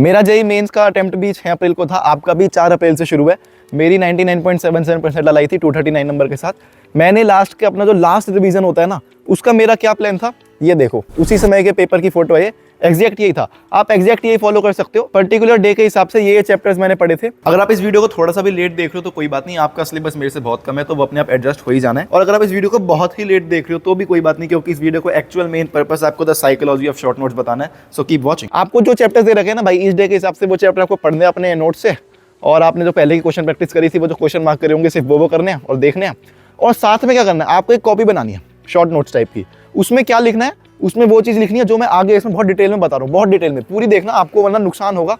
मेरा JEE mains का attempt भी 6 अप्रैल को था, आपका भी 4 अप्रैल से शुरू है। मेरी 99.77% आई थी 239 नंबर के साथ। मैंने लास्ट के अपना जो लास्ट रिवीजन होता है ना, उसका मेरा क्या प्लान था ये देखो, उसी समय के पेपर की फोटो है, एग्जैक्ट यही था। आप एग्जैक्ट यही फॉलो कर सकते हो। पर्टिकुलर डे के हिसाब से ये चैप्टर्स मैंने पढ़े थे। अगर आप इस वीडियो को थोड़ा सा भी लेट देख रहे हो तो कोई बात नहीं, आपका सिलेबस मेरे से बहुत कम है, तो वो अपने आप एडजस्ट हो ही जाना है। और अगर आप इस वीडियो को बहुत ही लेट देख रहे हो तो भी कोई बात नहीं, क्योंकि इस वीडियो को एक्चुअल मेन पर्पस आपको the psychology of short notes बताना है। So keep watching. आपको जो चैप्टर्स दे रखे हैं ना भाई, इस डे के हिसाब से वो चैप्टर आपको पढ़ने अपने नोट से, और आपने जो पहले की क्वेश्चन प्रैक्टिस करी थी वो जो क्वेश्चन मार्क करे होंगे सिर्फ वो करने हैं और देखने हैं। और साथ में क्या करना है, आपको एक कॉपी बनानी है शॉर्ट नोट्स टाइप की। उसमें क्या लिखना है, उसमें वो चीज़ लिखनी है जो मैं आगे इसमें बहुत डिटेल में बता रहा हूँ, बहुत डिटेल में पूरी देखना आपको, वरना नुकसान होगा।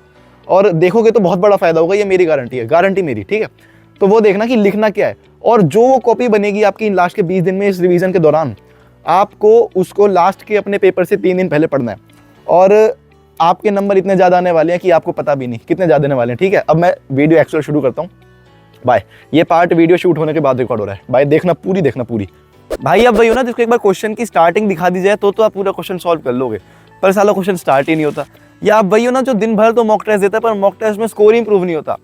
और देखोगे तो बहुत बड़ा फायदा होगा, ये मेरी गारंटी है, गारंटी मेरी, ठीक है। तो वो देखना कि लिखना क्या है, और जो वो कॉपी बनेगी आपकी लास्ट के 20 दिन में, इस रिवीजन के दौरान आपको उसको लास्ट के अपने पेपर से 3 दिन पहले पढ़ना है। और आपके नंबर इतने ज़्यादा आने वाले हैं कि आपको पता भी नहीं कितने ज़्यादा आने वाले हैं, ठीक है। अब मैं वीडियो एक्चुअल शुरू करता हूँ। बाय। ये पार्ट वीडियो शूट होने के बाद रिकॉर्ड हो रहा है। बाय, देखना पूरी, देखना पूरी। भाई अब वही हो ना, जिसको एक बार क्वेश्चन की स्टार्टिंग दिखा दी जाए तो आप पूरा क्वेश्चन सॉल्व कर लोगे, पर साला क्वेश्चन स्टार्ट ही नहीं होता। या आप वही हो ना जो दिन भर तो मॉक टेस्ट देता है पर मॉक टेस्ट में स्कोर इंप्रूव नहीं होता।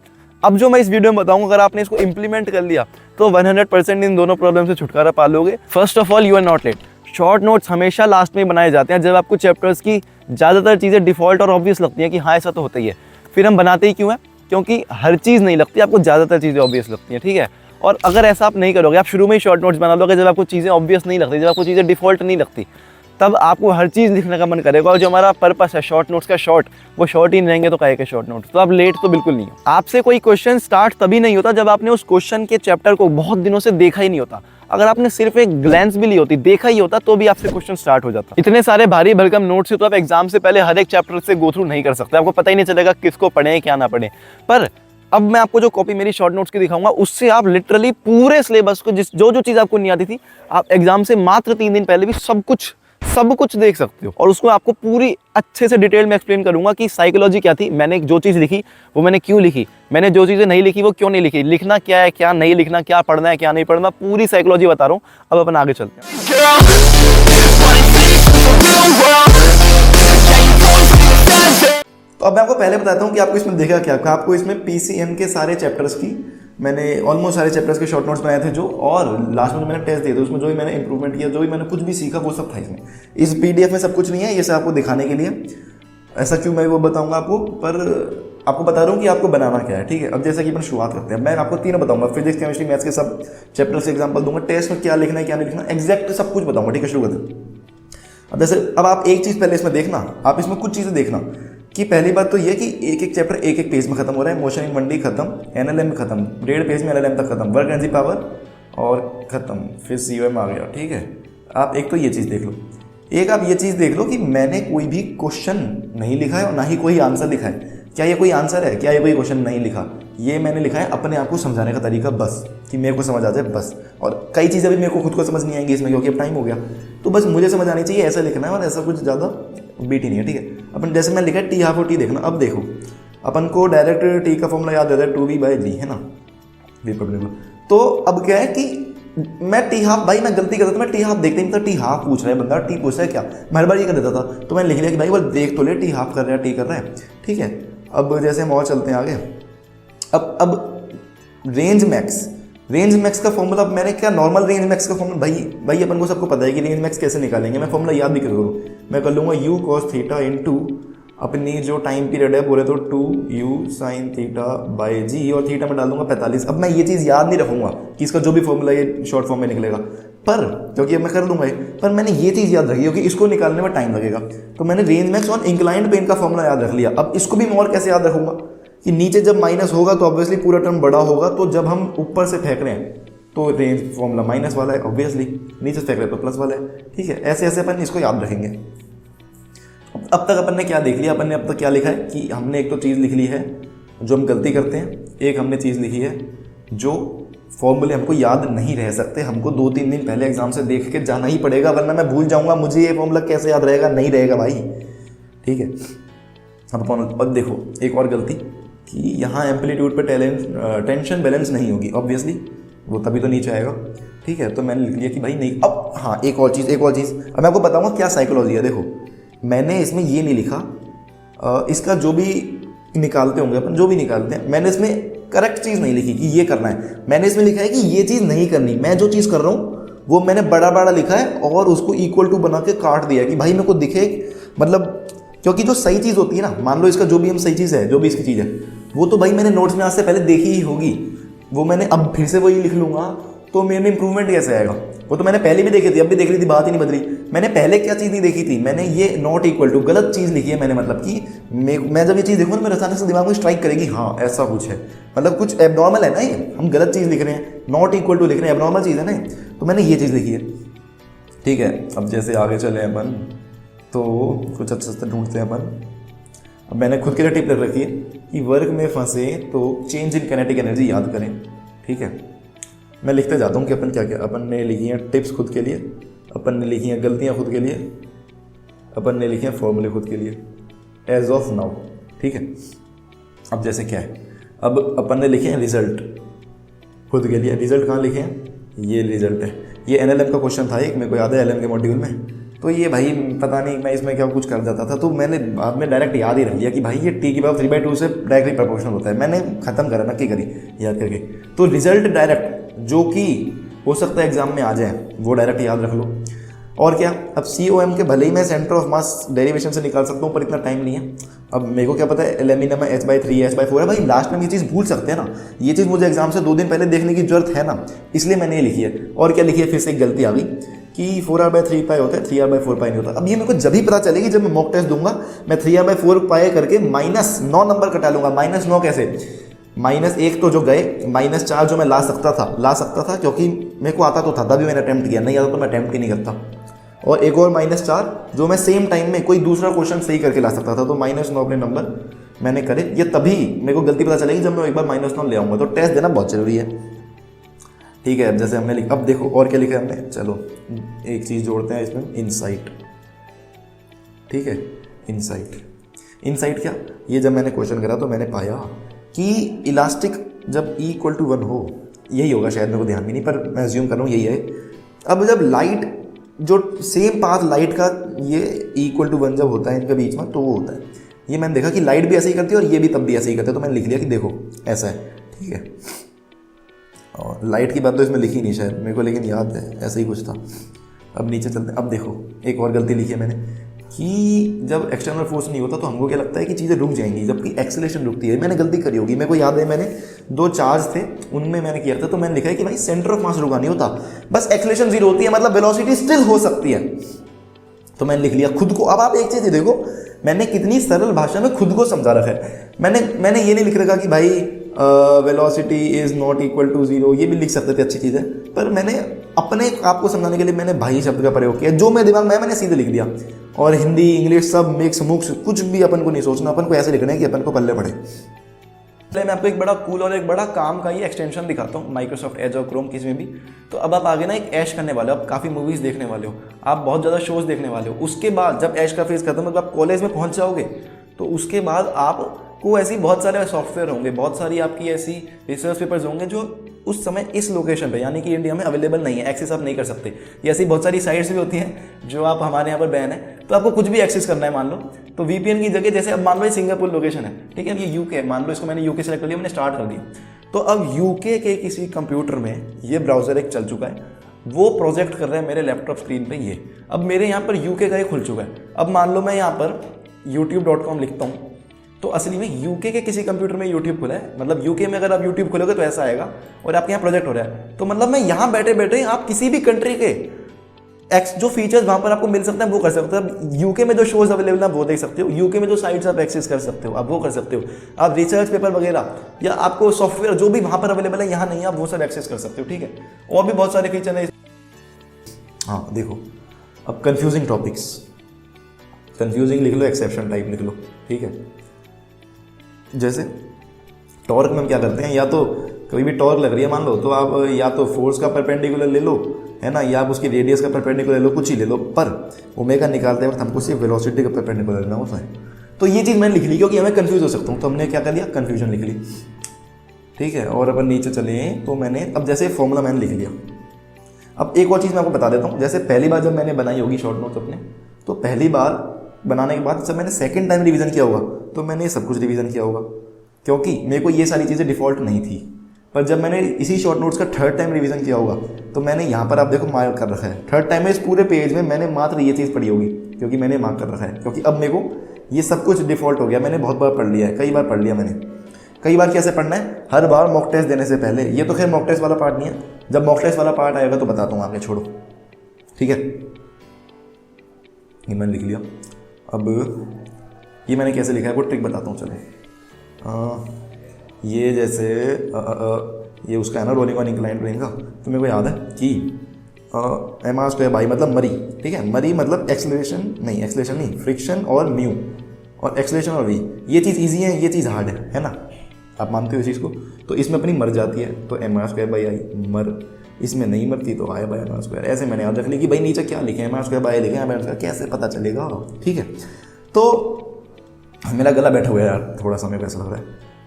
अब जो मैं इस वीडियो में बताऊंगा, अगर आपने इसको इंप्लीमेंट कर लिया तो 100% इन दोनों प्रॉब्लम से छुटकारा पा लोगे। First of all, you are not late. Short notes हमेशा लास्ट में बनाए जाते हैं जब आपको चैप्टर्स की ज़्यादातर चीज़ें डिफॉल्ट और ऑब्वियस लगती हैं कि हाँ ऐसा तो होता ही है। फिर हम बनाते ही क्यों है, क्योंकि हर चीज़ नहीं लगती, आपको ज़्यादातर चीज़ें ऑब्वियस लगती हैं, ठीक है। और अगर ऐसा आप नहीं करोगे, आप शुरू में ही शॉर्ट नोट्स बना लोगे जब आपको चीज़ें ऑब्वियस नहीं लगती, जब आपको चीज़ें डिफॉल्ट नहीं लगती, तब आपको हर चीज़ लिखने का मन करेगा। और जो हमारा पर्पस है शॉर्ट नोट्स का, शॉर्ट, वो शॉर्ट ही नहीं रहेंगे तो काहे के शॉर्ट नोट्स। तो आप लेट तो बिल्कुल नहीं हो। आपसे कोई क्वेश्चन स्टार्ट तभी नहीं होता जब आपने उस क्वेश्चन के चैप्टर को बहुत दिनों से देखा ही नहीं होता। अगर आपने सिर्फ एक ग्लैंस भी ली होती, देखा ही होता, तो भी आपसे क्वेश्चन स्टार्ट हो जाता। इतने सारे भारी भरकम नोट्स से तो आप एग्जाम से पहले हर एक चैप्टर से गो थ्रू नहीं कर सकते, आपको पता ही नहीं चलेगा किसको पढ़े क्या ना पढ़े। पर अब मैं आपको जो कॉपी मेरी शॉर्ट नोट्स की दिखाऊंगा, उससे आप लिटरली पूरे सिलेबस को, जो चीज़ आपको नहीं आती थी, आप एग्जाम से मात्र 3 दिन पहले भी सब कुछ देख सकते हो। और उसको आपको पूरी अच्छे से डिटेल में एक्सप्लेन करूंगा कि साइकोलॉजी क्या थी, मैंने जो चीज़ लिखी वो मैंने क्यों लिखी, मैंने जो चीज़ें नहीं लिखी वो क्यों नहीं लिखी, लिखना क्या है क्या नहीं लिखना, क्या पढ़ना है क्या नहीं पढ़ना, पूरी साइकोलॉजी बता रहा हूँ। अब अपन आगे चलते हैं। तो अब मैं आपको पहले बताता हूँ कि आपको इसमें देखा क्या। आपको इसमें पीसीएम के सारे चैप्टर्स की, मैंने ऑलमोस्ट सारे चैप्टर्स के शॉर्ट नोट्स बनाए थे जो, और लास्ट में मैंने टेस्ट दिए थे, उसमें जो भी मैंने इंप्रूवमेंट किया, जो भी मैंने कुछ भी सीखा वो सब था इसमें। इस पीडीएफ में सब कुछ नहीं है, ये सब आपको दिखाने के लिए। ऐसा क्यों मैं वो बताऊंगा आपको, पर आपको बता रहा हूँ कि आपको बनाना क्या है, ठीक है। अब जैसे कि अपन शुरुआत करते हैं, मैं आपको तीनों बताऊंगा, फिजिक्स केमिस्ट्री मैथ्स के सब चैप्टर से एग्जाम्पल दूंगा, टेस्ट में क्या लिखना है क्या नहीं लिखना, एग्जैक्ट सब कुछ बताऊंगा, ठीक है। शुरू करते हैं। अब जैसे अब आप एक चीज़ पहले इसमें देखना, आप इसमें कुछ चीज़ें देखना कि पहली बात तो ये कि एक एक चैप्टर एक एक पेज में खत्म हो रहा है। मोशन इन 1D खत्म, एनएलएम खत्म, 1.5 पेज में एनएलएम तक खत्म, वर्क एनर्जी पावर और खत्म, फिर सीओएम आ गया, ठीक है। आप एक तो ये चीज़ देख लो, एक आप ये चीज़ देख लो कि मैंने कोई भी क्वेश्चन नहीं लिखा है और ना ही कोई आंसर लिखा है। क्या ये कोई आंसर है, क्या ये कोई क्वेश्चन नहीं लिखा, ये मैंने लिखा है अपने आप को समझाने का तरीका, बस कि मेरे को समझ आ जाए बस। और कई चीज़ें भी मेरे को खुद को समझ नहीं आएंगी इसमें, क्योंकि अब टाइम हो गया, तो बस मुझे समझ आनी चाहिए, ऐसा लिखना है, और ऐसा कुछ ज़्यादा बीट ही नहीं है, ठीक है। अपन जैसे मैं लिखा है टी हाफ और टी देखना। अब देखो, अपन को डायरेक्ट टी का फॉर्मूला याद रहता है 2v/g, है ना, बिल्कुल। तो अब क्या है कि मैं टी हाफ, भाई मैं गलती करता था, मैं टी हाफ देखते नहीं था, टी हाफ पूछ रहा है बंदा, टी पूछ रहा है क्या, मैं हर बार ये कर देता था। तो मैंने लिख लिया कि भाई वो देख तो ले, टी हाफ कर रहा है, टी कर रहा है, ठीक है। अब जैसे हम और चलते हैं आगे। अब रेंज मैक्स का फॉर्मूला मैंने क्या, नॉर्मल रेंज मैक्स का फॉर्मूला, भाई अपन को सबको पता है कि रेंज मैक्स कैसे निकालेंगे। मैं फॉर्मूला याद भी करूँ, मैं कर लूँगा u cos थीटा इंटू अपनी जो टाइम पीरियड है बोले तो 2u sin θ/g, और थीटा में डाल दूंगा 45। अब मैं ये चीज़ याद नहीं रखूँगा कि इसका जो भी फॉर्मूला ये शॉर्ट फॉर्म में निकलेगा, पर क्योंकि अब मैं कर दूंगा, पर मैंने ये चीज़ याद रखी क्योंकि इसको निकालने में टाइम लगेगा। तो मैंने रेंज मैक्स और इंक्लाइंड प्लेन का फॉर्मूला याद रख लिया। अब इसको भी मैं और कैसे याद रखूँगा कि नीचे जब माइनस होगा तो ऑब्वियसली पूरा टर्म बड़ा होगा, तो जब हम ऊपर से फेंक रहे हैं तो रेंज फॉर्मूला माइनस वाला है, ऑब्वियसली नीचे से फेंक रहे तो प्लस वाला है, ठीक है। ऐसे ऐसे अपन इसको याद रखेंगे। अब तक अपन ने क्या देख लिया, अपन ने अब तक क्या लिखा है कि हमने एक तो चीज़ लिख ली है जो हम गलती करते हैं, एक हमने चीज़ लिखी है जो फॉर्मूले हमको याद नहीं रह सकते, हमको 2-3 दिन पहले एग्जाम से देख के जाना ही पड़ेगा, वरना मैं भूल जाऊंगा, मुझे ये फॉर्मूला कैसे याद रहेगा, नहीं रहेगा भाई, ठीक है। अब देखो एक और गलती कि यहाँ एम्पलीट्यूड पे टेंशन बैलेंस नहीं होगी, ऑब्वियसली वो तभी तो नीचे आएगा, ठीक है। तो मैंने लिख लिया कि भाई नहीं। अब हाँ, एक और चीज़ अब मैं आपको बताऊँगा क्या साइकोलॉजी है। देखो मैंने इसमें ये नहीं लिखा, इसका जो भी निकालते होंगे अपन, जो भी निकालते हैं, मैंने इसमें करेक्ट चीज़ नहीं लिखी कि ये करना है, मैंने इसमें लिखा है कि ये चीज़ नहीं करनी। मैं जो चीज़ कर रहा हूँ वो मैंने बड़ा बड़ा लिखा है और उसको इक्वल टू बना के काट दिया कि भाई मेरे को दिखे, मतलब क्योंकि जो सही चीज़ होती है ना, मान लो इसका जो भी हम सही चीज़ है, जो भी इसकी चीज़ है, वो तो भाई मैंने नोट्स में आज से पहले देखी ही होगी, वो मैंने अब फिर से वही लिख लूँगा तो मेरे में इंप्रूवमेंट कैसे आएगा? वो तो मैंने पहले भी देखी थी, अब भी देख रही थी, बात ही नहीं बदली। मैंने पहले क्या चीज़ नहीं देखी थी, मैंने ये नॉट इक्वल टू गलत चीज़ लिखी है मैंने, मतलब कि मैं जब ये चीज़ देखूँ ना मेरे अचानक से दिमाग में स्ट्राइक करेगी, हाँ ऐसा कुछ है, मतलब कुछ एबनॉर्मल है ना, ये हम गलत चीज़ लिख रहे हैं, नॉट इक्वल टू लिख रहे हैं, एबनॉर्मल चीज़ है ना, तो मैंने ये चीज़ लिखी है। ठीक है, अब जैसे आगे चले अपन तो कुछ अच्छे से ढूंढते हैं अपन। अब मैंने खुद के लिए टिप रख रखी है कि वर्क में फंसे तो चेंज इन काइनेटिक एनर्जी याद करें। ठीक है, मैं लिखते जाता हूँ कि अपन क्या क्या, अपन ने लिखी हैं टिप्स खुद के लिए, अपन ने लिखी हैं गलतियाँ खुद के लिए, अपन ने लिखे हैं फॉर्मूले खुद के लिए एज ऑफ नाउ। ठीक है, अब जैसे क्या है, अब अपन ने लिखे हैं रिजल्ट खुद के लिए। रिजल्ट कहाँ लिखे हैं, ये रिजल्ट है, ये NLM का क्वेश्चन था एक, मेरे को याद है LM के मॉड्यूल में, तो ये भाई पता नहीं मैं इसमें क्या कुछ कर जाता था, तो मैंने बाद में डायरेक्ट याद ही रख लिया कि भाई ये T की पावर 3/2 से डायरेक्टली प्रोपोर्शनल होता है, मैंने खत्म करा, नक्की करी याद करके। तो रिजल्ट डायरेक्ट जो कि हो सकता है एग्जाम में आ जाए, वो डायरेक्ट याद रख लो। और क्या, अब COM के भले ही मैं सेंटर ऑफ मास डेरिवेशन से निकाल सकता हूँ, पर इतना टाइम नहीं है। अब मेरे को क्या पता है एल्यूमिनियम में H/3 H/4 है, भाई लास्ट में ये चीज़ भूल सकते हैं ना, ये चीज़ मुझे एग्जाम से 2 दिन पहले देखने की जरूरत है ना, इसलिए मैंने ये लिखी है। और क्या लिखी है, फिर से एक गलती आ गई कि 4r/3 पाई होता है, 3r/4 पाई नहीं होता। अब ये मेरे को जब ही पता चलेगी जब मैं मॉक टेस्ट दूंगा, मैं 3r/4 पाई करके -9 नंबर कटा लूंगा। -9 कैसे, -1 तो जो गए, -4 जो मैं ला सकता था क्योंकि मेरे को आता तो था, तभी मैंने अटैम्प्ट किया, नहीं आता तो मैं अटैम्प्ट ही नहीं करता। और एक और -4 जो मैं सेम टाइम में कोई दूसरा क्वेश्चन सही करके ला सकता था, तो -9 अपने नंबर मैंने करे। ये तभी मेरे को गलती पता चलेगी जब मैं एक बार -9 ले आऊँगा, तो टेस्ट देना बहुत जरूरी है। ठीक है, अब जैसे हमने अब देखो और क्या लिखा है हमने, चलो एक चीज़ जोड़ते हैं इसमें, इनसाइट। ठीक है, इनसाइट क्या, ये जब मैंने क्वेश्चन करा तो मैंने पाया कि इलास्टिक जब E=1 हो, यही होगा शायद, मेरे को ध्यान भी नहीं, पर मैं अज्यूम कर रहा हूँ यही है। अब जब लाइट जो सेम पाथ लाइट का ये E=1 जब होता है इनके बीच में, तो वो होता है, ये मैंने देखा कि लाइट भी ऐसे ही करती है और ये भी तब भी ऐसे ही करते हैं, तो मैंने लिख लिया कि देखो ऐसा है। ठीक है, और लाइट की बात तो इसमें लिखी नहीं शायद मेरे को, लेकिन याद है ऐसा ही कुछ था। अब नीचे चलते हैं, अब देखो एक और गलती लिखी है मैंने कि जब एक्सटर्नल फोर्स नहीं होता तो हमको क्या लगता है कि चीज़ें रुक जाएंगी, जबकि एक्सेलरेशन रुकती है। मैंने गलती करी होगी, मेरे को याद है मैंने 2 चार्ज थे उनमें मैंने किया था, तो मैंने लिखा है कि भाई सेंटर ऑफ मास रुका नहीं होता, बस एक्सेलरेशन 0 होती है, मतलब वेलोसिटी स्टिल हो सकती है। तो मैंने लिख लिया खुद को। अब आप एक चीज़ देखो, मैंने कितनी सरल भाषा में खुद को समझा रखा है। मैंने ये नहीं लिख रखा कि भाई velocity is not equal to 0, ये भी लिख सकते थे, अच्छी चीज़ है, पर मैंने अपने आप को समझाने के लिए मैंने भाई शब्द का प्रयोग किया, जो मेरे दिमाग में मैंने सीधे लिख दिया। और हिंदी इंग्लिश सब मिक्स मुक्स कुछ भी अपन को नहीं सोचना, अपन को ऐसे लिखना है कि अपन को पल्ले पड़े। मैं आपको एक बड़ा कूल और एक बड़ा काम का ही एक्सटेंशन दिखाता हूँ, माइक्रोसॉफ्ट एज और क्रोम किसी में भी। तो अब आप आगे ना एक ऐश करने वाले हो, आप काफ़ी मूवीज़ देखने वाले हो, आप बहुत ज़्यादा शोज़ देखने वाले हो। उसके बाद जब ऐश का फेज खत्म, मतलब आप कॉलेज में पहुँच जाओगे, तो उसके बाद आपको ऐसी बहुत सारे सॉफ्टवेयर होंगे, बहुत सारी आपकी ऐसी रिसर्च पेपर्स होंगे जो उस समय इस लोकेशन पे, यानी कि इंडिया में अवेलेबल नहीं है, एक्सेस आप नहीं कर सकते। ये ऐसी बहुत सारी साइट्स भी होती हैं जो आप, हमारे यहाँ पर बैन है, तो आपको कुछ भी एक्सेस करना है मान लो, तो VPN की जगह, जैसे अब मान लो ये सिंगापुर लोकेशन है, ठीक है, ये यूके, मान लो इसको मैंने यूके सेलेक्ट कर लिया, मैंने स्टार्ट कर दिया, तो अब यूके के किसी कंप्यूटर में ये ब्राउज़र एक चल चुका है, वो प्रोजेक्ट कर रहा है मेरे लैपटॉप स्क्रीन पे ये। अब मेरे यहाँ पर यूके का एक खुल चुका है। अब मान लो मैं यहाँ पर youtube.com लिखता हूँ, तो असली में यूके के किसी कंप्यूटर में यूट्यूब खुला है, मतलब यूके में अगर आप यूट्यूब खोलोगे तो ऐसा आएगा, और आपके यहाँ प्रोजेक्ट हो रहा है। तो मतलब मैं यहाँ बैठे बैठे आप किसी भी कंट्री के जो फीचर्स वहाँ पर आपको मिल सकते हैं वो कर सकते हो। यूके में जो शोज अवेलेबल है वो देख सकते हो, यूके में जो साइट्स आप एक्सेस कर सकते हो आप वो कर सकते हो, आप रिसर्च पेपर वगैरह या आपको सॉफ्टवेयर जो भी वहाँ पर अवेलेबल है यहाँ नहीं, आप वो सब एक्सेस कर सकते हो। ठीक है, और भी बहुत सारे फीचर है। हाँ देखो, अब कंफ्यूजिंग टॉपिक्स, कंफ्यूजिंग लिख लो, एक्सेप्शन टाइप लिख लो। ठीक है, जैसे टॉर्क में हम क्या करते हैं, या तो कोई भी टॉर्क लग रही है मान लो, तो आप या तो फोर्स का परपेंडिकुलर ले लो, है ना, या आप उसकी रेडियस का परपेंडिकुलर ले लो, कुछ ही ले लो, पर ओमेगा निकालते वक्त हमको सिर्फ वेलोसिटी का परपेंडिकुलर लेना होता है। तो ये चीज़ मैंने लिख ली क्योंकि हमें कंफ्यूज हो सकता हूँ, तो हमने क्या कर लिया, कन्फ्यूजन लिख ली। ठीक है, और अपन नीचे चले तो मैंने अब जैसे फॉर्मूला मैंने लिख लिया। अब एक और चीज़ मैं आपको बता देता हूँ, जैसे पहली बार जब मैंने बनाई होगी शॉर्ट नोट्स अपने, तो पहली बार बनाने के बाद जब मैंने सेकंड टाइम रिवीजन किया होगा तो मैंने ये सब कुछ रिवीजन किया होगा, क्योंकि मेरे को ये सारी चीज़ें डिफ़ॉल्ट नहीं थी। पर जब मैंने इसी शॉर्ट नोट्स का थर्ड टाइम रिवीजन किया होगा तो मैंने यहाँ पर आप देखो मार्क कर रखा है, थर्ड टाइम में इस पूरे पेज में मैंने मात्र ये चीज़ पढ़ी होगी, क्योंकि मैंने मार्क कर रखा है, क्योंकि अब मेरे को ये सब कुछ डिफ़ॉल्ट हो गया, मैंने बहुत बार पढ़ लिया है, कई बार पढ़ लिया मैंने। कई बार कैसे पढ़ना है, हर बार मॉक टेस्ट देने से पहले। ये तो खैर मॉक टेस्ट वाला पार्ट नहीं है, जब मॉक टेस्ट वाला पार्ट आएगा तो बताता हूँ आगे, छोड़ो, ठीक है। ये मैंने लिख लिया। अब ये मैंने कैसे लिखा है वो ट्रिक बताता हूँ, चलो। ये जैसे ये उसका है ना, रोलिंग ऑन इंक्लाइंड प्लेन का, तो मेरे को याद है कि एम आर स्क्वायर बाई मतलब मरी, ठीक है। मरी मतलब एक्सेलरेशन नहीं, फ्रिक्शन और म्यू, और एक्सेलरेशन और वी। ये चीज़ ईजी है, ये चीज़ हार्ड है ना, आप मानते हो इस चीज़ को। तो इसमें अपनी मर जाती है तो M R square by I मर, इसमें नहीं मरती तो I by M R square. ऐसे मैंने याद रख ली कि भाई नीचे क्या लिखे, एम आर स्क्वायर बाई लिखे, एम आर स्क्वायर कैसे पता चलेगा, ठीक है। तो मेरा गला बैठा हुआ है यार, थोड़ा सा मेरे को ऐसा लग रहा है,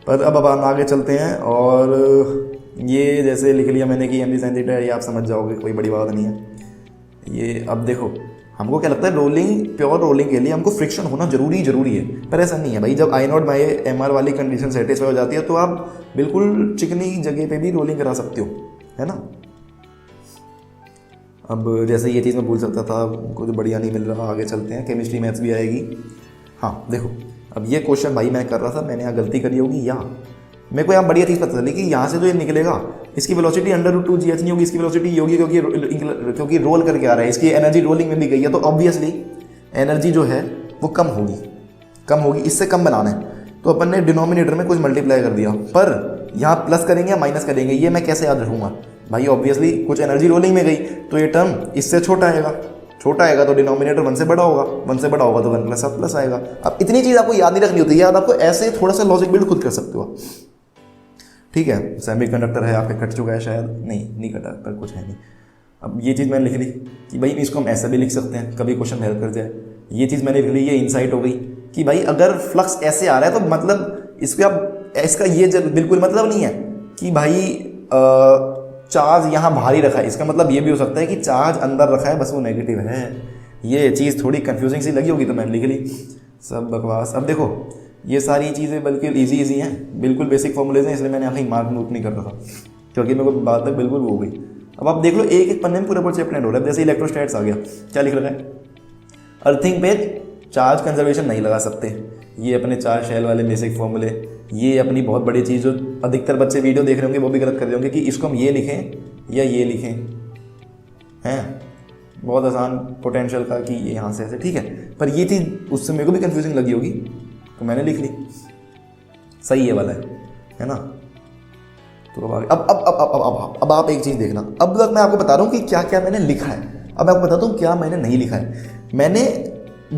पर अब आगे चलते हैं। और ये जैसे लिख लिया मैंने कि एम जी साइन थीटा, ये आप समझ जाओगे, कोई बड़ी बात नहीं है ये। अब देखो हमको क्या लगता है, रोलिंग, प्योर रोलिंग के लिए हमको फ्रिक्शन होना जरूरी है, पर ऐसा नहीं है भाई। जब आई नॉट बाई एम आर वाली कंडीशन सेटिस्फाई हो जाती है तो आप बिल्कुल चिकनी जगह पे भी रोलिंग करा सकते हो, है ना। अब जैसे ये चीज़ मैं भूल सकता था, कुछ बढ़िया नहीं मिल रहा, आगे चलते हैं। केमिस्ट्री मैथ्स भी आएगी। हाँ देखो, अब ये क्वेश्चन भाई मैं कर रहा था, मैंने यहाँ गलती करी होगी, या मेरे को यहाँ बढ़िया चीज़ पता चली कि यहाँ से जो ये निकलेगा इसकी वेलोसिटी √2gh नहीं होगी, इसकी वेलोसिटी ये होगी क्योंकि रोल करके आ रहा है, इसकी एनर्जी रोलिंग में भी गई है, तो ऑब्वियसली एनर्जी जो है वो कम होगी, इससे कम बनाना है। तो अपन ने डिनोमिनेटर में कुछ मल्टीप्लाई कर दिया, पर यहाँ प्लस करेंगे या माइनस करेंगे ये मैं कैसे याद रखूँगा भाई। ऑब्वियसली कुछ एनर्जी रोलिंग में गई तो ये टर्म इससे छोटा आएगा तो डिनोमिनेटर 1 से बड़ा होगा, 1 से बड़ा होगा तो 1 + सब प्लस आएगा। अब इतनी चीज़ आपको याद नहीं रखनी होती, याद आपको ऐसे थोड़ा सा लॉजिक बिल्ड खुद कर सकते हो, ठीक है। सेमीकंडक्टर है आपके, कट चुका है शायद, नहीं कटा, पर कुछ है नहीं। अब ये चीज़ मैंने लिख ली कि भाई इसको हम ऐसा भी लिख सकते हैं, कभी क्वेश्चन हेल्प कर जाए। ये चीज़ मैंने लिख ली, ये इंसाइट हो गई कि भाई अगर फ्लक्स ऐसे आ रहा है तो मतलब इसका ये बिल्कुल मतलब नहीं है कि भाई चार्ज यहाँ बाहर ही रखा है, इसका मतलब ये भी हो सकता है कि चार्ज अंदर रखा है, बस वो नेगेटिव है। ये चीज़ थोड़ी कंफ्यूजिंग सी लगी होगी तो मैंने लिख ली, सब बकवास। अब देखो ये सारी चीज़ें बिल्कुल इजी हैं, बिल्कुल बेसिक फॉर्मूलेज हैं, इसलिए मैंने यहाँ कहीं मार्क नोट नहीं कर रखा, क्योंकि मेरे को बात तक बिल्कुल वो हो गई। अब आप देख लो एक पन्ने में पूरा चैप्टर एंड हो रहा है। जैसे इलेक्ट्रोस्टैट्स आ गया, क्या लिख रखा है, अर्थिंग पे चार्ज कंजर्वेशन नहीं लगा सकते, ये अपने 4 शेल वाले बेसिक फॉर्मूले। ये अपनी बहुत बड़ी चीज़ जो अधिकतर बच्चे वीडियो देख रहे होंगे वो भी गलत कर रहे होंगे कि इसको हम ये लिखें या ये लिखें, हैं बहुत आसान पोटेंशियल का कि ये यहाँ से ऐसे, ठीक है। पर ये चीज़ उससे मेरे को भी कंफ्यूजिंग लगी होगी तो मैंने लिख ली, सही ये वाला है ना। तो अब आप एक चीज़ देखना, अब तक मैं आपको बता रहा हूँ कि क्या क्या मैंने लिखा है, अब मैं आपको बताता हूँ क्या मैंने नहीं लिखा है। मैंने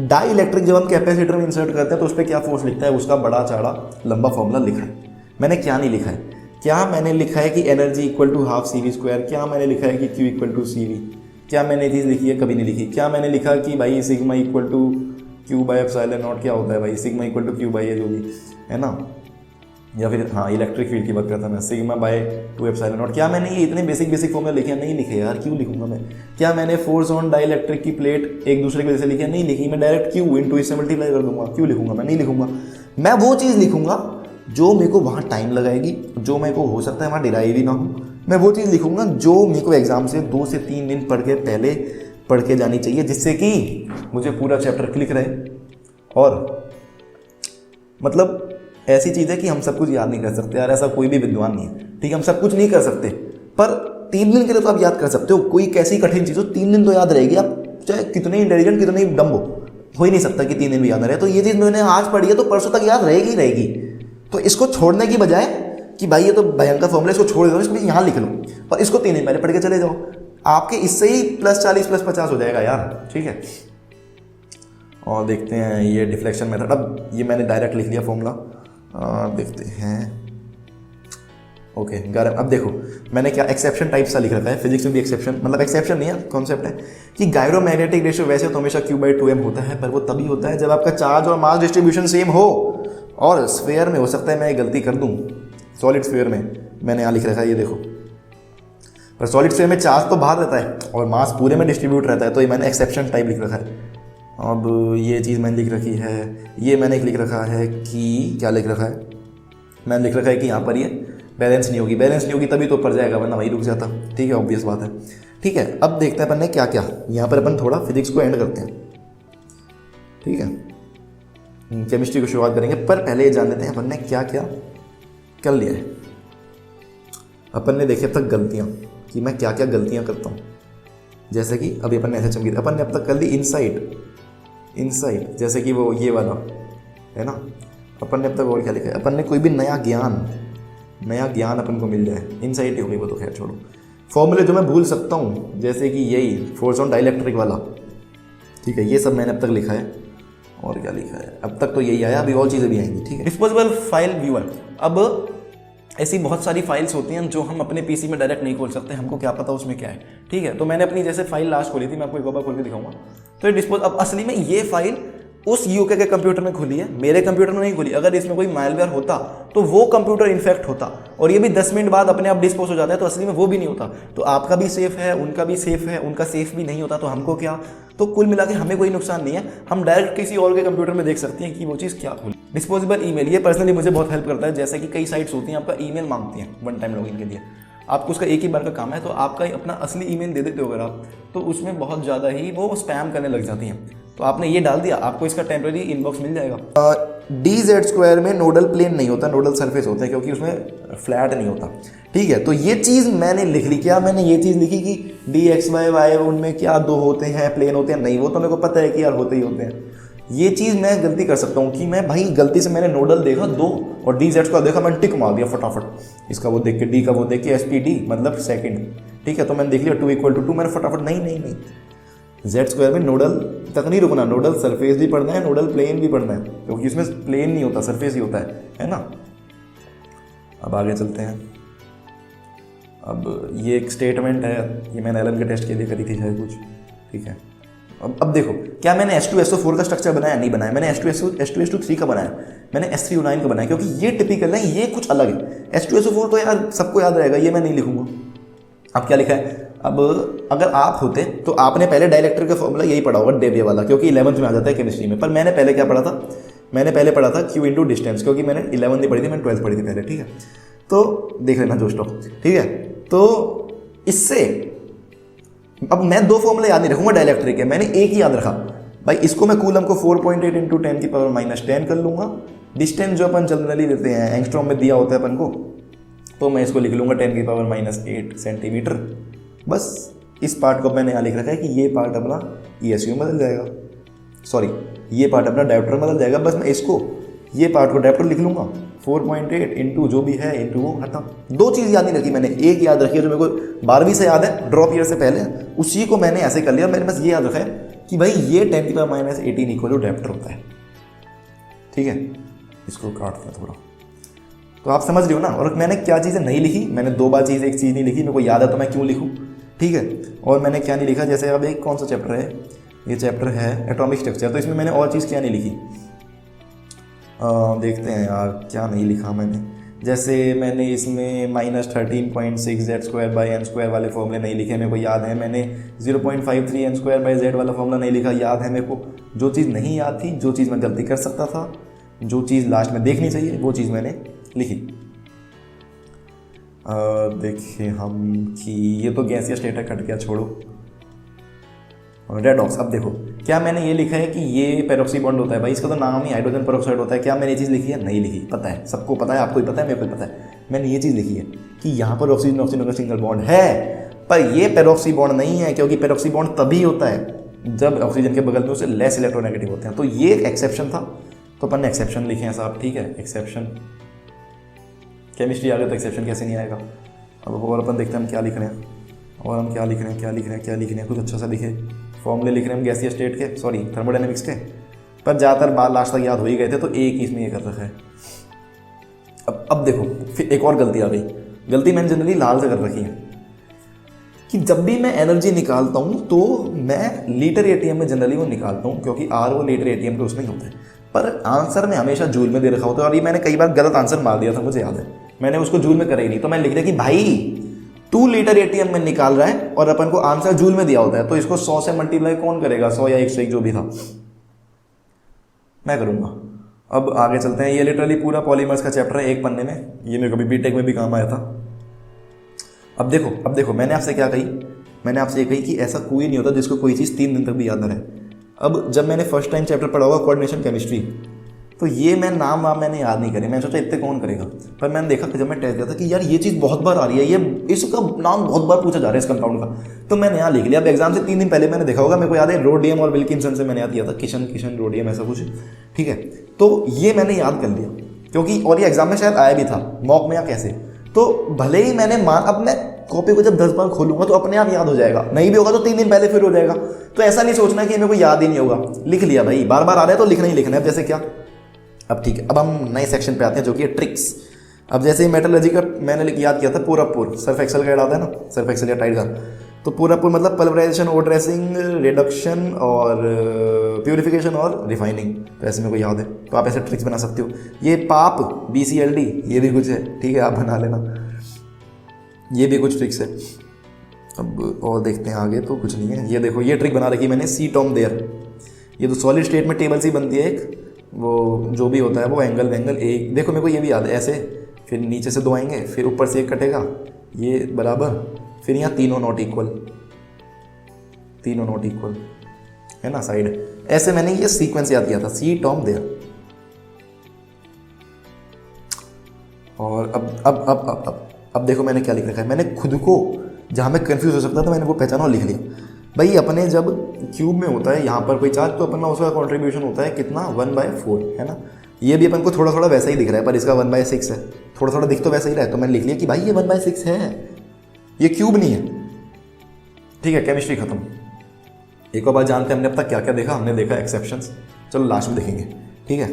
डाई इलेक्ट्रिक जब हम कैपेसिटर में इंसर्ट करते हैं तो उस पर क्या फोर्स लिखता है, उसका बड़ा चौड़ा लंबा फॉर्मूला लिखा है। मैंने क्या नहीं लिखा है, क्या मैंने लिखा है कि एनर्जी = ½ CV², क्या मैंने लिखा है कि Q = CV, क्या मैंने चीज़ लिखी है, कभी नहीं लिखी। क्या मैंने लिखा कि भाई सिग्मा = Q/ε0 क्या होता है भाई, सिग्मा = Q/A जो भी है ना, या फिर हाँ इलेक्ट्रिक फील्ड की बात करता मैं, सिग्मा/2ε0। क्या मैंने ये इतने बेसिक फॉर्मूला लिखे? नहीं लिखे यार, क्यों लिखूंगा मैं। क्या मैंने फोर्स ऑन डाइलेक्ट्रिक की प्लेट एक दूसरे की वजह से लिखी? नहीं लिखी। मैं डायरेक्ट Q × इससे मल्टीप्लाई कर दूंगा, क्यों लिखूंगा मैं, नहीं लिखूंगा। मैं वो चीज़ लिखूंगा जो मेरे को वहाँ टाइम लगाएगी, जो मेरे को हो सकता है वहाँ डिराइव ही ना हो। मैं वो चीज़ लिखूंगा जो मेरे को एग्जाम से 2 से 3 दिन पहले पढ़ के जानी चाहिए, जिससे कि मुझे पूरा चैप्टर क्लिक रहे। और मतलब ऐसी चीज़ है कि हम सब कुछ याद नहीं कर सकते यार, ऐसा कोई भी विद्वान नहीं है, ठीक है। हम सब कुछ नहीं कर सकते, पर 3 दिन के लिए तो आप याद कर सकते हो। कोई कैसी कठिन चीज़ हो 3 दिन तो याद रहेगी, आप चाहे कितने इंटेलिजेंट कितने डम हो ही नहीं सकता कि 3 दिन भी याद रहे। तो ये चीज़ मैंने आज पढ़ी है तो परसों तक याद रहेगी। तो इसको छोड़ने की बजाय कि भाई ये तो भयंकर फॉर्मूला, इसको छोड़ दो, इसको यहाँ लिख लो और इसको 3 दिन पहले पढ़ के चले जाओ, आपके इससे ही +40 +50 हो जाएगा यार, ठीक है। और देखते हैं ये डिफ्लेक्शन मेथड। अब ये मैंने डायरेक्ट लिख लिया फॉर्मूला, देखते हैं। ओके गर्म। अब देखो मैंने क्या एक्सेप्शन टाइप सा लिख रखा है, फिजिक्स में भी एक्सेप्शन, मतलब एक्सेप्शन नहीं है, कॉन्सेप्ट है कि गायरोमैग्नेटिक रेशियो वैसे तो हमेशा Q/2m होता है, पर वो तभी होता है जब आपका चार्ज और मास डिस्ट्रीब्यूशन सेम हो। और स्फीयर में हो सकता है मैं गलती कर दूं, सॉलिड स्फीयर में मैंने यहाँ लिख रखा है, ये देखो, पर सॉलिड स्फीयर में चार्ज तो बाहर रहता है और मास पूरे में डिस्ट्रीब्यूट रहता है, तो ये मैंने एक्सेप्शन टाइप लिख रखा है। अब ये चीज़ मैंने लिख रखी है, ये मैंने लिख रखा है कि क्या लिख रखा है, मैंने लिख रखा है कि यहाँ पर ये बैलेंस नहीं होगी, बैलेंस नहीं होगी तभी तो ऊपर जाएगा वरना वही रुक जाता। ठीक है, ऑब्वियस बात है। ठीक है, अब देखते हैं अपन ने क्या क्या, यहाँ पर अपन थोड़ा फिजिक्स को एंड करते हैं। ठीक है, केमिस्ट्री को शुरुआत करेंगे, पर पहले ये जान लेते हैं अपन ने क्या क्या कर लिया है। अपन ने देखे अब तक गलतियाँ कि मैं क्या क्या गलतियाँ करता हूँ, जैसे कि अभी अपन ने ऐसे चमकी, अपन ने अब तक कर ली इनसाइट, जैसे कि वो ये वाला है ना। अपन ने अब तक और क्या लिखा है, अपन ने कोई भी नया ज्ञान अपन को मिल जाए, इनसाइट ही हो गई वो तो, खैर छोड़ो। फॉर्मूले जो मैं भूल सकता हूँ, जैसे कि यही फोर्स ऑन डाइलेक्ट्रिक वाला। ठीक है, ये सब मैंने अब तक लिखा है। और क्या लिखा है, अब तक तो यही आया, अभी और चीज़ें भी आएंगी। ठीक है, डिस्पोजेबल फाइल व्यूअर। अब ऐसी बहुत सारी फाइल्स होती हैं जो हम अपने पीसी में डायरेक्ट नहीं खोल सकते, हमको क्या पता उसमें क्या है। ठीक है, तो मैंने अपनी जैसे फाइल लास्ट खोली थी, मैं आपको एक बार खोल के दिखाऊंगा। तो ये अब असली में ये फाइल उस यूके के कंप्यूटर में खुली है, मेरे कंप्यूटर में नहीं खुली। अगर इसमें कोई मालवेयर होता तो वो कंप्यूटर इन्फेक्ट होता, और ये भी 10 मिनट बाद अपने आप डिस्पोज हो जाता है, तो असली में वो भी नहीं होता। तो आपका भी सेफ है, उनका भी सेफ है, उनका सेफ भी नहीं होता, तो हमको क्या। तो कुल मिला के हमें कोई नुकसान नहीं है, हम डायरेक्ट किसी और के कंप्यूटर में देख सकते हैं कि वो चीज़ क्या खुली। डिस्पोजेबल ईमेल, ये पर्सनली मुझे बहुत हेल्प करता है। जैसे कि कई साइट्स होती हैं आपका ईमेल मांगती हैं वन टाइम लॉगिन के लिए, आपको उसका एक ही बार का काम है, तो आपका अपना असली ईमेल दे देते हो अगर आप, तो उसमें बहुत ज़्यादा ही वो स्पैम करने लग जाती हैं। तो आपने ये डाल दिया, आपको इसका टेम्परेरी इनबॉक्स मिल जाएगा। DZ² में नोडल प्लेन नहीं होता, नोडल सरफेस होता है, क्योंकि उसमें फ्लैट नहीं होता। ठीक है, तो ये चीज़ मैंने लिख ली। क्या मैंने ये चीज़ लिखी कि DXY उनमें क्या दो होते हैं, प्लेन होते हैं? नहीं, वो तो मेरे को पता है कि यार होते ही होते हैं। ये चीज़ मैं गलती कर सकता हूँ कि मैं भाई गलती से मैंने नोडल देखा 2 और DZ² देखा, मैंने टिक मार दिया फटाफट, इसका वो देख के D का वो देख के SPD मतलब सेकंड। ठीक है, तो मैंने देख लिया 2 = 2, मैंने फटाफट नहीं Z² में नोडल तक नहीं रुकना, नोडल सरफेस भी पढ़ना है, नोडल प्लेन भी पढ़ना है, क्योंकि इसमें प्लेन नहीं होता, सरफेस ही होता है ना। अब आगे चलते हैं। अब ये एक स्टेटमेंट है, ये मैंने एलन के टेस्ट के लिए करी थी शायद कुछ। ठीक है, अब देखो, क्या मैंने H2SO4 का स्ट्रक्चर बनाया? नहीं बनाया। मैंने H2SO3 का बनाया, मैंने S3O9 का बनाया, क्योंकि ये टिपिकल है, ये कुछ अलग है। H2SO4 तो यार सबको याद रहेगा, ये मैं नहीं लिखूंगा। अब क्या लिखा है? अब अगर आप होते तो आपने पहले डाइलेक्ट्रिक का फॉर्मूला यही पढ़ा होगा, डेवियर वाला, क्योंकि 11th में आ जाता है केमिस्ट्री में। पर मैंने पहले क्या पढ़ा था? मैंने पहले पढ़ा था Q × डिस्टेंस, क्योंकि मैंने 11th नहीं पढ़ी थी, मैंने 12th पढ़ी थी पहले। ठीक है, तो देख लेना दोस्तों। ठीक है, तो इससे अब मैं 2 फॉर्मूले याद नहीं रखूंगा डाइलेक्ट्रिक के, मैंने एक ही याद रखा भाई। इसको मैं कूलम को 4.8 × 10⁻⁻10 कर लूँगा। डिस्टेंस जो अपन जनरली लेते हैं, एंगस्ट्रॉम में दिया होता है अपन को, तो मैं इसको लिख लूँगा 10⁻⁸ सेंटीमीटर। बस इस पार्ट को मैंने यहाँ लिख रखा है कि ये पार्ट अपना ESU बदल जाएगा, सॉरी ये पार्ट अपना डायोप्टर बदल जाएगा। बस मैं इसको ये पार्ट को डायोप्टर लिख लूँगा, 4.8 इंटू जो भी है इंटू वो हटा। 2 चीज़ याद नहीं रखी मैंने, एक याद रखी है जो मेरे को 12वीं से याद है, ड्रॉप ईयर से पहले, उसी को मैंने ऐसे कर लिया। मैंने बस ये याद रखा है कि भाई ये 10⁻18 = डायोप्टर होता है। ठीक है, इसको काटते हैं थोड़ा, तो आप समझ रहे हो ना। और मैंने क्या चीज़ें नहीं लिखी, मैंने 2 बार एक चीज़ नहीं लिखी, मेरे को याद है तो मैं क्यों लिखूँ। ठीक है, और मैंने क्या नहीं लिखा, जैसे अब एक कौन सा चैप्टर है, ये चैप्टर है एटॉमिक स्ट्रक्चर, तो इसमें मैंने और चीज़ क्या नहीं लिखी। देखते हैं यार क्या नहीं लिखा मैंने। जैसे मैंने इसमें -13.6 Z²/n² वाले फॉर्मूले नहीं लिखे, मेरे को याद है। मैंने 0.53 n²/z वाला फॉर्मूला नहीं लिखा, याद है मेरे को। जो चीज़ नहीं याद थी, जो चीज़ मैं गलती कर सकता था, जो चीज़ लास्ट में देखनी चाहिए, वो चीज़ मैंने लिखी। देखिए हम कि ये तो गैसियस स्टेट है, कट गया, छोड़ो। रेडॉक्स, अब देखो क्या मैंने ये लिखा है कि ये पेरोक्सी बॉन्ड होता है, भाई इसका तो नाम ही हाइड्रोजन पेरोक्साइड होता है। क्या मैंने ये चीज़ लिखी है? नहीं लिखी। पता है, सबको पता है, आपको ही पता है, मेरे को पता है। मैंने ये चीज़ लिखी है कि यहाँ पर ऑक्सीजन ऑक्सीजन का सिंगल बॉन्ड है, पर ये पेरोक्सी बॉन्ड नहीं है, क्योंकि पेरोक्सी बॉन्ड तभी होता है जब ऑक्सीजन के बगल में उससे लेस इलेक्ट्रोनेगेटिव होते हैं। तो ये एक एक्सेप्शन था, तो अपन ने एक्सेप्शन लिखे हैं साहब। ठीक है, एक्सेप्शन। केमिस्ट्री आ गया तो एक्सेप्शन कैसे नहीं आएगा। अब और अपन देखते हैं हम क्या लिख रहे हैं, और हम क्या लिख रहे हैं, कुछ अच्छा सा लिखे। फॉर्मूले लिख रहे हैं हम गैसियस स्टेट के, सॉरी थर्मोडायनेमिक्स के, पर ज़्यादातर बात लास्ट तक याद हो ही गए थे, तो एक ही इसमें ये कर रखा है। अब देखो फिर एक और गलती आ गई। गलती मैंने जनरली लाल से कर रखी है कि जब भी मैं एनर्जी निकालता हूँ तो मैं लीटर एटीएम में जनरली वो निकालता हूँ, क्योंकि आर वो लीटर एटीएम के उसमें ही होता है, पर आंसर में हमेशा जूल में दे रखा होता है। और ये मैंने कई बार गलत आंसर मार दिया था, मुझे याद है, मैंने उसको जूल में करा ही नहीं। तो मैं लिख दिया कि भाई 2 लीटर एटीएम में निकाल रहा है और अपन को आंसर जूल में दिया होता है, तो इसको 100 से मल्टीप्लाई कौन करेगा, 100 या 101 जो भी था, मैं करूँगा। अब आगे चलते हैं। ये लिटरली पूरा पॉलीमर्स का चैप्टर है एक पन्ने में, ये मेरे को भी बीटेक में भी काम आया था। अब देखो मैंने आपसे क्या कही, मैंने आपसे ये कही कि ऐसा कोई नहीं होता जिसको कोई चीज़ 3 दिन तक भी याद ना रहे। अब जब मैंने फर्स्ट टाइम चैप्टर पढ़ा होगा कोऑर्डिनेशन केमिस्ट्री, तो ये मैं नाम वाम मैंने याद नहीं करे, मैंने सोचा इतने कौन करेगा। पर मैंने देखा कि जब मैं टेस्ट दिया था कि यार ये चीज़ बहुत बार आ रही है, ये इसका नाम बहुत बार पूछा जा रहा है इस कंपाउंड का, तो मैंने यहाँ लिख लिया। अब एग्जाम से 3 दिन पहले मैंने देखा होगा, मेरे को याद है रोडियम और विल्किंसन से मैंने याद किया था, किशन रोडियम ऐसा कुछ, ठीक है। तो ये मैंने याद कर लिया क्योंकि, और ये एग्जाम में शायद आया भी था मॉक में या कैसे। तो भले ही मैंने अब मैं कॉपी को जब 10 बार खोलूंगा तो अपने आप याद हो जाएगा, नहीं भी होगा तो 3 दिन पहले फिर हो जाएगा। तो ऐसा नहीं सोचना कि मेरे को याद ही नहीं होगा, लिख लिया भाई, बार बार आ रहा है तो लिखना ही लिखना है। अब जैसे क्या, अब ठीक है, अब हम नए सेक्शन पे आते हैं जो कि है ट्रिक्स। अब जैसे मेटलर्जी का मैंने याद किया था पूरा सर्फ एक्सेल का आता है ना, सर्फ एक्सेल या टाइड का, तो पूरा मतलब पल्वराइजेशन, ओवर ड्रेसिंग, रिडक्शन और प्यूरिफिकेशन और रिफाइनिंग, तो ऐसे मेरे को याद है। तो आप ऐसे ट्रिक्स बना सकते हो। ये पाप BCLD ये भी कुछ है, ठीक है, आप बना लेना, ये भी कुछ ट्रिक्स है। अब और देखते हैं आगे, तो कुछ नहीं है। ये देखो ये ट्रिक बना रखी मैंने, सी टॉम देयर। ये तो सॉलिड स्टेट में टेबल सी बनती है एक, वो जो भी होता है वो एंगल एक, देखो मेरे को ये भी याद है, ऐसे फिर नीचे से 2 आएंगे, फिर ऊपर से 1 कटेगा, ये बराबर, फिर यहाँ तीनों नॉट इक्वल है ना साइड। ऐसे मैंने ये सीक्वेंस याद किया था, सी टॉम देयर। और अब देखो मैंने क्या लिख रखा है, मैंने खुद को जहाँ मैं कंफ्यूज हो सकता था मैंने वो पहचाना और लिख लिया। भाई अपने जब क्यूब में होता है यहाँ पर कोई चार्ज, तो अपना उसका कंट्रीब्यूशन होता है कितना, 1/4 है ना। ये भी अपन को थोड़ा थोड़ा वैसा ही दिख रहा है, पर इसका 1/6 है, थोड़ा थोड़ा दिख तो वैसा ही रहा है। तो मैंने लिख लिया कि भाई ये 1/6 है, ये क्यूब नहीं है, ठीक है। केमिस्ट्री खत्म। एक और बात जानते हैं हमने अब तक क्या क्या देखा, हमने देखा एक्सेप्शंस, चलो लास्ट में देखेंगे, ठीक है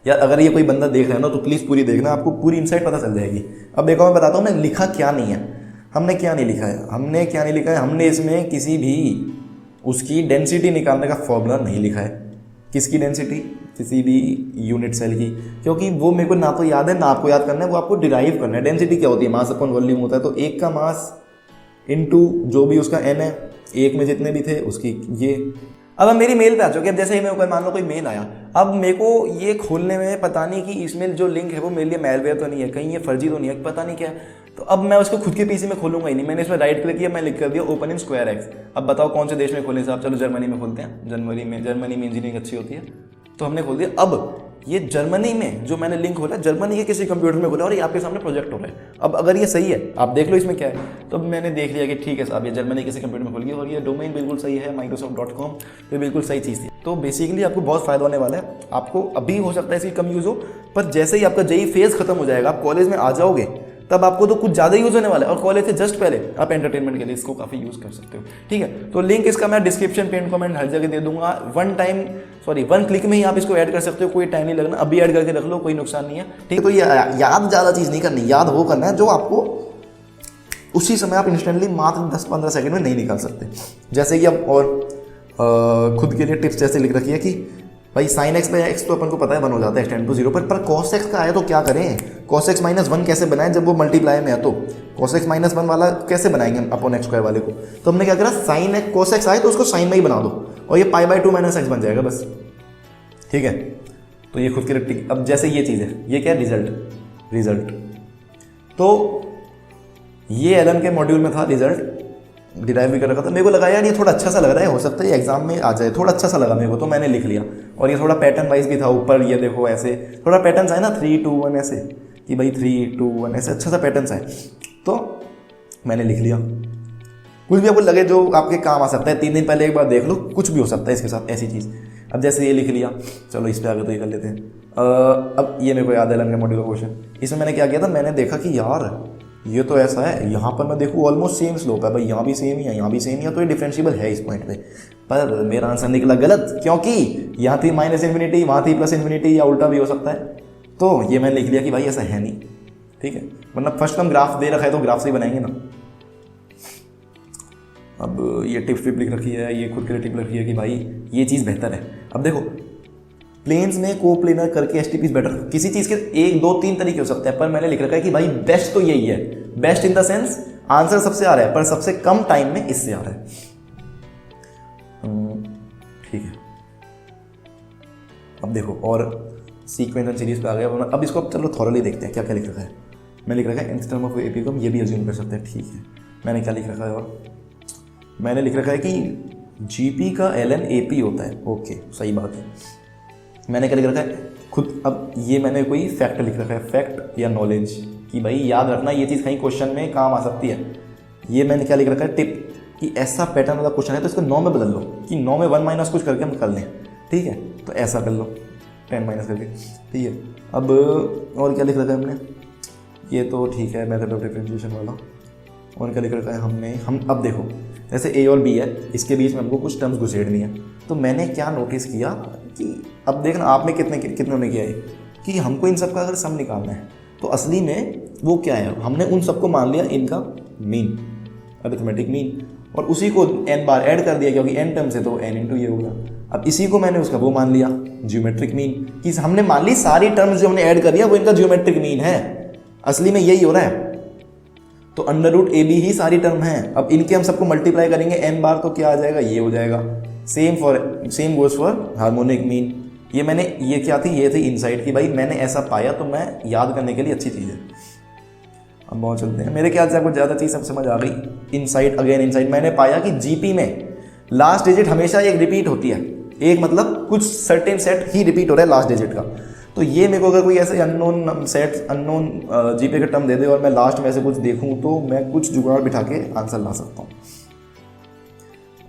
यार। अगर ये कोई बंदा देख रहा है ना तो प्लीज़ पूरी देखना, आपको पूरी इनसाइट पता चल जाएगी। अब देखो मैं बताता हूँ मैं लिखा क्या नहीं है, हमने क्या नहीं लिखा है, हमने इसमें किसी भी उसकी डेंसिटी निकालने का फॉर्मूला नहीं लिखा है। किसकी डेंसिटी, किसी भी यूनिट सेल की, क्योंकि वो मेरे को ना तो याद है ना आपको याद करना है, वो आपको डिराइव करना है। डेंसिटी क्या होती है, मास अपॉन वॉल्यूम होता है, तो एक का मास इनटू जो भी उसका n है, एक में जितने भी थे उसकी ये। अब हम मेरी मेल पे आ चुके हैं। अब जैसे ही मेरे को मान लो कोई मेल आया, अब मेरे को ये खोलने में पता नहीं कि इसमें जो लिंक है वो मेरे लिए मेलवेयर तो नहीं है, कहीं ये फर्जी तो नहीं है, पता नहीं क्या है। तो अब मैं उसको खुद के पीसी में खोलूंगा ही नहीं। मैंने इसमें राइट क्लिक किया, मैं लिख कर दिया ओपन इन स्क्वायर एक्स। अब बताओ कौन से देश में खोलें साहब, चलो जर्मनी में खोलते हैं, जर्मनी में इंजीनियरिंग अच्छी होती है, तो हमने खोल दिया। अब ये जर्मनी में जो मैंने लिंक खोला, जर्मनी के किसी कंप्यूटर में खोला और ये आपके सामने प्रोजेक्ट हो रहा है। अब अगर ये सही है, आप देख लो इसमें क्या है। तो मैंने देख लिया कि ठीक है साहब, ये जर्मनी किसी कंप्यूटर में खोल गया और ये डोमेन बिल्कुल सही है, microsoft.com, तो बिल्कुल सही चीज़ थी। तो बेसिकली आपको बहुत फायदा होने वाला है। आपको अभी हो सकता है इसकी कम यूज़ हो, पर जैसे ही आपका जेई फेज खत्म हो जाएगा, आप कॉलेज में आ जाओगे, तब आपको तो कुछ ज़्यादा यूज़ होने वाला है। और कॉलेज से जस्ट पहले आप एंटरटेनमेंट के लिए इसको काफ़ी यूज़ कर सकते हो, ठीक है। तो लिंक इसका मैं डिस्क्रिप्शन, पिन कमेंट हर जगह दे दूंगा। 1 क्लिक में ही आप इसको ऐड कर सकते हो, कोई टाइम नहीं लगना, अभी ऐड करके रख लो, कोई नुकसान नहीं है, ठीक है। तो ये याद ज़्यादा चीज़ नहीं करनी, याद वो करना है जो आपको उसी समय आप इंस्टेंटली मात्र 10-15 सेकंड में नहीं निकाल सकते। जैसे कि अब और खुद के लिए टिप्स जैसे लिख रखी है कि भाई साइन एक्स बाई एक्स तो अपन को पता है 1 हो जाता है एक्सटेंड टू 0 पर कॉस एक्स का आया तो क्या करें, कॉस एक्स -1 कैसे बनाएं जब वो मल्टीप्लाई में है। तो कॉस एक्स -1 वाला कैसे बनाएंगे अपॉन एक्स स्क्वायर वाले को, तो हमने क्या करा, साइन एक्स कॉस एक्स आए तो उसको साइन में ही बना दो और ये π/2 - x बन जाएगा बस, ठीक है। तो ये खुद के लिए। अब जैसे ये चीज़ है, ये क्या है, रिजल्ट। तो ये एलन के मॉड्यूल में था, रिजल्ट डिराइव भी कर रखा था। मेरे को लगा यार ये थोड़ा अच्छा सा लग रहा है, हो सकता है ये एग्जाम में आ जाए, थोड़ा अच्छा सा लगा मेरे को, तो मैंने लिख लिया। और ये थोड़ा पैटर्न वाइज भी था, ऊपर ये देखो ऐसे थोड़ा पैटर्न आए ना, 3 2 1 ऐसे, कि भाई 3 2 1 ऐसे अच्छा सा पैटर्न आए, तो मैंने लिख लिया। कुछ भी आपको लगे जो आपके काम आ सकता है, 3 दिन पहले एक बार देख लो, कुछ भी हो सकता है इसके साथ ऐसी चीज़। अब जैसे ये लिख लिया, चलो इस पर आगे तो ये कर लेते हैं। अब ये मेरे को याद है एलन के मॉड्यूल का क्वेश्चन। इसमें मैंने क्या किया था, मैंने देखा कि यार ये तो ऐसा है, यहाँ पर मैं देखूँ ऑलमोस्ट सेम स्लोप है, भाई यहाँ भी सेम ही है, यहाँ भी सेम ही है, तो ये डिफरेंशिएबल है इस पॉइंट पे। पर मेरा आंसर निकला गलत, क्योंकि यहाँ थी -∞, वहाँ थी +∞, या उल्टा भी हो सकता है। तो ये मैंने लिख लिया कि भाई ऐसा है नहीं, ठीक है। वरना फर्स्ट हम ग्राफ दे रखा है तो ग्राफ से ही बनाएंगे ना। अब ये टिप्स लिख रखी है, ये खुद के लिए टिप रखी है कि भाई ये चीज़ बेहतर है। अब देखो प्लेन्स में कोप्लेनर करके एसटीपीज बेटर, किसी चीज़ के 1 2 3 तरीके हो सकते हैं, पर मैंने लिख रखा है कि भाई बेस्ट तो यही है, best in the sense answer सबसे आ रहा है पर सबसे कम टाइम में इससे आ रहा है, ठीक है। अब देखो और सीक्वेंस एंड सीरीज पे आ गया। अब इसको अब चलो थॉरली देखते हैं क्या क्या लिख रखा है। मैं लिख रखा है nth टर्म ऑफ एपी को हम ये भी अज्यूम कर सकते हैं, ठीक है। मैंने क्या लिख रखा है, और मैंने लिख रखा है कि जीपी का ln एपी होता है, ओके सही बात है। मैंने क्या लिख रखा है खुद, अब ये मैंने कोई फैक्ट लिख रखा है, फैक्ट या नॉलेज कि भाई याद रखना ये चीज़ कहीं क्वेश्चन में काम आ सकती है। ये मैंने क्या लिख रखा है, टिप कि ऐसा पैटर्न वाला क्वेश्चन है तो इसको 9 में बदल लो कि 9 में 1 माइनस कुछ करके हम कर लें, ठीक है। तो ऐसा कर लो 10 माइनस करके, ठीक है। अब और क्या लिख रखा है हमने, ये तो ठीक है मेथड ऑफ डिफरेंशिएशन वाला। और क्या लिख रखा है हमने, हम अब देखो जैसे ए और बी है, इसके बीच में हमको कुछ टर्म्स घुसेड़नी है। तो मैंने क्या नोटिस किया कि अब देखना आपने कितनों ने किया है कि हमको इन सब का अगर सम निकालना है तो असली में वो क्या है, हमने उन सबको मान लिया इनका मीन, अरिथमेटिक मीन, और उसी को n बार ऐड कर दिया क्योंकि n टर्म्स है तो n इंटू ये हो गया। अब इसी को मैंने उसका वो मान लिया ज्योमेट्रिक मीन, कि हमने मान ली सारी टर्म्स जो हमने ऐड कर दिया वो इनका ज्योमेट्रिक मीन है। असली में यही हो रहा है। तो अंडर रूट ए बी ही सारी टर्म है। अब इनके हम सबको मल्टीप्लाई करेंगे n बार तो क्या आ जाएगा, ये हो जाएगा। Same goes for harmonic mean. ये मैंने ये क्या थी, ये थी इनसाइट की, भाई मैंने ऐसा पाया तो मैं याद करने के लिए अच्छी चीज़ है। अब बहुत चलते हैं, मेरे ख्याल से आपको ज़्यादा चीज़ सब समझ आ गई। इनसाइट अगेन इनसाइट, मैंने पाया कि जीपी में लास्ट डिजिट हमेशा एक रिपीट होती है, एक मतलब कुछ सर्टेन सेट ही रिपीट हो रहा है लास्ट डिजिट का। तो ये मेरे को अगर कोई ऐसे अननोन सेट अननोन जीपी का टर्म दे दे और मैं लास्ट में ऐसे कुछ देखूं तो मैं कुछ जुगाड़ बिठा के आंसर ला सकता हूँ।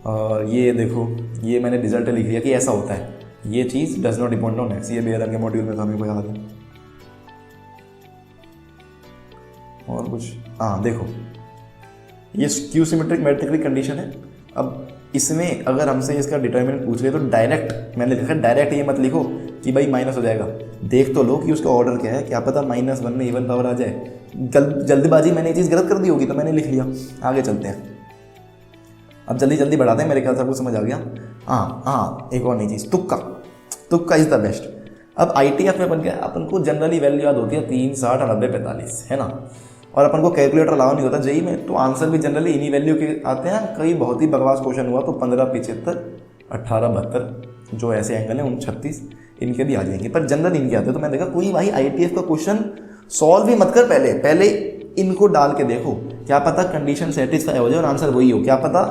और ये देखो ये मैंने रिजल्ट लिख दिया कि ऐसा होता है, ये चीज़ does not depend on X. ये बेयर के मॉड्यूल में था, मेरे को याद है। और कुछ हाँ देखो ये क्यू सिमेट्रिक मैट्रिक की कंडीशन है। अब इसमें अगर हमसे इसका डिटर्मिनेंट पूछ ले तो डायरेक्ट मैंने लिखा, डायरेक्ट ये मत लिखो कि भाई माइनस हो जाएगा, देख तो लो कि उसका ऑर्डर क्या है, क्या पता -1 में इवन पावर आ जाए। जल्दीबाजी मैंने ये चीज़ गलत कर दी होगी तो मैंने लिख लिया। आगे चलते हैं, अब जल्दी जल्दी बढ़ाते हैं, मेरे ख्याल से आपको समझ आ गया। हाँ एक और नई चीज़, तुक्का इज़ द बेस्ट। अब ITF में बन गया, अपन को जनरली वैल्यू याद होती है 3, 60, 90, 45 है ना, और अपन को कैलकुलेटर अलाउ नहीं होता जेई में, तो आंसर भी जनरली इन्हीं वैल्यू के आते हैं। कई बहुत ही बकवास क्वेश्चन हुआ तो 15, 75, 18, 72 जो ऐसे एंगल हैं 36 इनके भी आ जाएंगे, पर जनरल इनके आते हैं। तो मैंने देखा कोई भाई ITF का क्वेश्चन सॉल्व ही मत कर, पहले इनको डाल के देखो, क्या पता कंडीशन सेटिस्फाई हो जाए और आंसर वही हो, क्या पता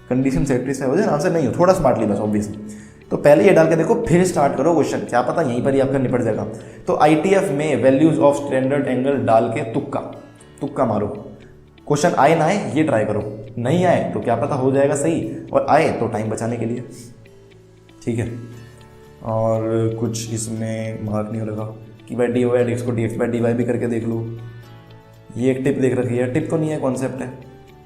कंडीशन सेटिस्फाई हो जाए आंसर नहीं हो, थोड़ा स्मार्टली बस ऑब्वियसली। तो पहले ये डाल के देखो फिर स्टार्ट करो क्वेश्चन, क्या पता यहीं पर ही आपका निपट जाएगा। तो ITF में वैल्यूज ऑफ स्टैंडर्ड एंगल डाल के तुक्का मारो, क्वेश्चन आए ना आए ये ट्राई करो, नहीं आए तो क्या पता हो जाएगा सही, और आए तो टाइम बचाने के लिए, ठीक है। और कुछ इसमें मार्क नहीं लगा कि भाई dy/dx को dx/dy भी करके देख लो। ये एक टिप देख रखी है, टिप तो नहीं है कॉन्सेप्ट है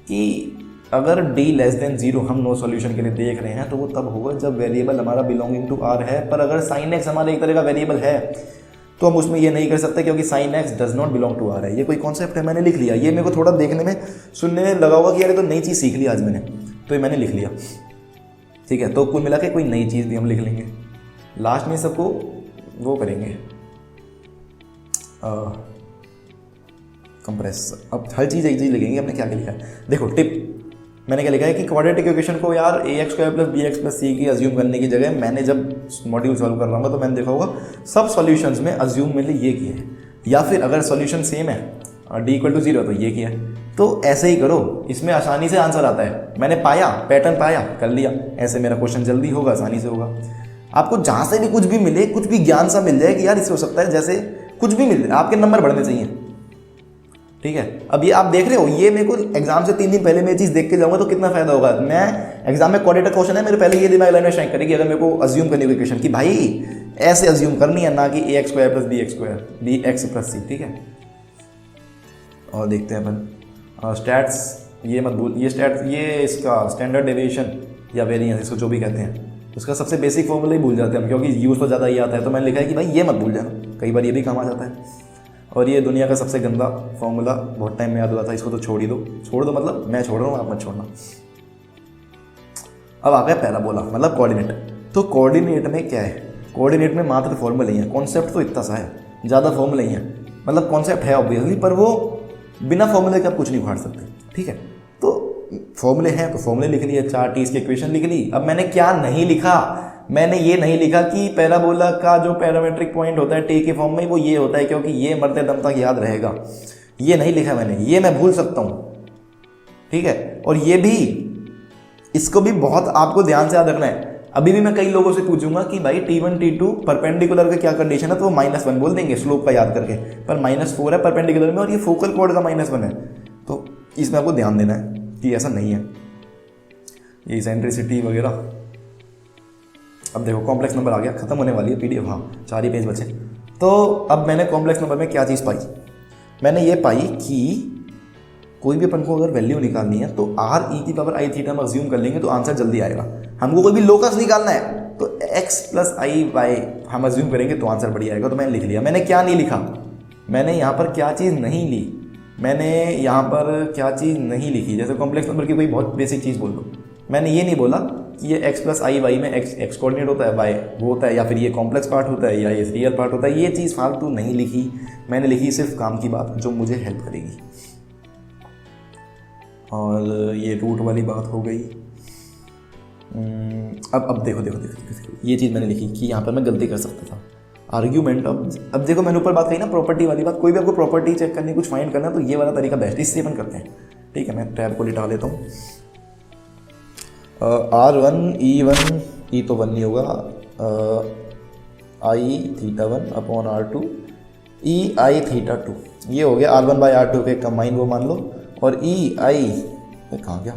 कि अगर d<0 हम नो सॉल्यूशन के लिए देख रहे हैं तो वो तब होगा जब वेरिएबल हमारा बिलोंगिंग टू r है। पर अगर sin x हमारा एक तरह का वेरिएबल है तो हम उसमें ये नहीं कर सकते क्योंकि sin x does not belong to r है। ये कोई कॉन्सेप्ट है, मैंने लिख लिया। ये मेरे को थोड़ा देखने में सुनने में लगा होगा कि यार तो नई चीज़ सीख ली आज मैंने, तो ये मैंने लिख लिया, ठीक है। तो कुल मिला के कोई नई चीज़ भी हम लिख लेंगे, लास्ट में सबको वो करेंगे कंप्रेस। अब हर चीज़ एक चीज़ लिखेंगे, हमने क्या क्या लिखा है देखो। टिप मैंने क्या लिखा है कि क्वाड्रेटिक इक्वेशन को यार ax² + bx + c की अज्यूम करने की जगह मैंने जब मॉड्यूल सॉल्व कर रहा हूँ तो मैंने देखा होगा सब सॉल्यूशंस में अज्यूम मैंने ये किया है, या फिर अगर सॉल्यूशन सेम है d = 0 तो ये किया है। तो ऐसे ही करो, इसमें आसानी से आंसर आता है। मैंने पाया, पैटर्न पाया, कर लिया, ऐसे मेरा क्वेश्चन जल्दी होगा, आसानी से होगा। आपको जहाँ से भी कुछ भी मिले, कुछ भी ज्ञान सा मिल जाए कि यार इससे हो सकता है, जैसे कुछ भी मिल जाए, आपके नंबर बढ़ने चाहिए, ठीक है। अब ये आप देख रहे हो, ये मेरे को एग्जाम से 3 दिन पहले मैं चीज़ देख के जाऊंगा तो कितना फायदा होगा। मैं एग्जाम में क्वाड्रेटिक क्वेश्चन है, मेरे पहले ये दिमाग लाइन में स्ट्राइक करेगी अगर मेरे को अज्यूम करने की क्वेश्चन कि भाई ऐसे अज्यूम करनी है, ना कि ax² + bx² + c, ठीक है। और देखते हैं अपन स्टैट्स, ये मत भूल, ये इसका स्टैंडर्ड डेविएशन या वेरिएंस, इसको जो भी कहते हैं, उसका सबसे बेसिक फॉर्मूला ही भूल जाते हैं हम, क्योंकि यूज़ तो ज़्यादा ही आता है। तो मैंने लिखा है कि भाई ये मत भूल जाना, कई बार ये भी काम आ जाता है। और ये दुनिया का सबसे गंदा फॉर्मूला बहुत टाइम में याद हुआ था, इसको तो छोड़ दो मतलब मैं छोड़ रहा हूँ, आप मत छोड़ना। अब आ गया पैराबोला मतलब कोऑर्डिनेट। तो कोऑर्डिनेट में क्या है, कोऑर्डिनेट में मात्र फॉर्मूले ही हैं, कॉन्सेप्ट तो इतना सा है, ज़्यादा फॉर्मूले ही हैं। मतलब कॉन्सेप्ट है ऑब्वियसली, पर वो बिना फॉर्मूले के आप कुछ नहीं उखाड़ सकते, ठीक है। तो फॉर्मूले हैं तो फॉर्मूले लिख लिए, 4 टीज की इक्वेशन लिख ली। अब मैंने क्या नहीं लिखा, मैंने ये नहीं लिखा कि पैराबोला का जो पैरामेट्रिक पॉइंट होता है टी के फॉर्म में वो ये होता है क्योंकि ये मरते दम तक याद रहेगा, ये नहीं लिखा मैंने, ये मैं भूल सकता हूँ, ठीक है। और ये भी, इसको भी बहुत आपको ध्यान से याद रखना है। अभी भी मैं कई लोगों से पूछूंगा कि भाई T1 T2 परपेंडिकुलर का क्या कंडीशन है, तो वो -1 बोल देंगे स्लोप का याद करके, पर -4 है परपेंडिकुलर में और ये फोकल कॉर्ड का -1 है, तो इसमें आपको ध्यान देना है कि ऐसा नहीं है, ये इसेंट्रिसिटी वगैरह। अब देखो कॉम्प्लेक्स नंबर आ गया, खत्म होने वाली है पीडीएफ, हाँ 4 ही पेज बचे। तो अब मैंने कॉम्प्लेक्स नंबर में क्या चीज़ पाई, मैंने ये पाई कि कोई भी अपन को अगर वैल्यू निकालनी है तो r e⁻i थीटा में अज्यूम कर लेंगे तो आंसर जल्दी आएगा। हमको कोई भी लोकस निकालना है तो x + i/y हम अज्यूम करेंगे तो आंसर बढ़िया आएगा। तो मैंने लिख लिया। मैंने क्या नहीं लिखा, मैंने यहाँ पर क्या चीज़ नहीं ली, मैंने यहाँ पर क्या चीज़ नहीं लिखी, जैसे कॉम्प्लेक्स नंबर की कोई बहुत बेसिक चीज़ बोल दो, मैंने ये नहीं बोला कि ये x + i/y में x कोऑर्डिनेट होता है, y वो होता है, या फिर ये कॉम्प्लेक्स पार्ट होता है, या ये रियल पार्ट होता है, ये चीज़ फालतू नहीं लिखी। मैंने लिखी सिर्फ काम की बात जो मुझे हेल्प करेगी। और ये रूट वाली बात हो गई। अब देखो ये चीज़ मैंने लिखी कि यहाँ पर मैं गलती कर सकता था, आर्ग्यूमेंट। अब देखो मैंने ऊपर बात कही ना प्रॉपर्टी वाली बात, कोई भी आपको प्रॉपर्टी चेक करनी, कुछ फाइंड करना है तो ये वाला तरीका बेस्ट, इससे अपन करते हैं, ठीक है। मैं टैब को लिटा लेता हूँ। R1 E1 E तो 1 नहीं होगा, I⁻1 अपॉन R2 EI⁻2, ये हो गया R1/R2 के कंबाइन वो मान लो, और EI कहाँ गया,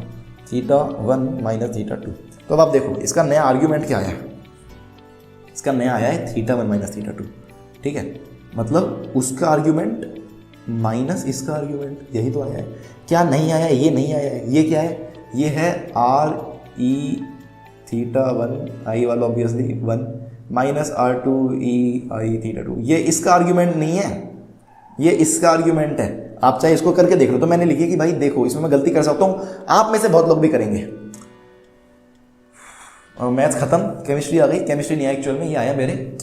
θ1 - θ2। तो अब आप देखो इसका नया आर्ग्यूमेंट क्या आया है, इसका नया आया है θ1 - θ2, ठीक है। मतलब उसका आर्ग्यूमेंट माइनस इसका आर्ग्यूमेंट, यही तो आया है। क्या नहीं आया है, ये नहीं आया है, ये क्या है, ये है RE⁻1 I वाला ऑब्वियसली 1 माइनस R2 EI⁻2, ये इसका आर्ग्यूमेंट नहीं है, ये इसका आर्ग्यूमेंट है। आप चाहे इसको करके देख लो। तो मैंने लिखी कि भाई देखो इसमें मैं गलती कर सकता हूँ, आप में से बहुत लोग भी करेंगे। और मैथ्स खत्म, केमिस्ट्री आ गई, केमिस्ट्री नहीं आया एक्चुअल में, ये आया मेरे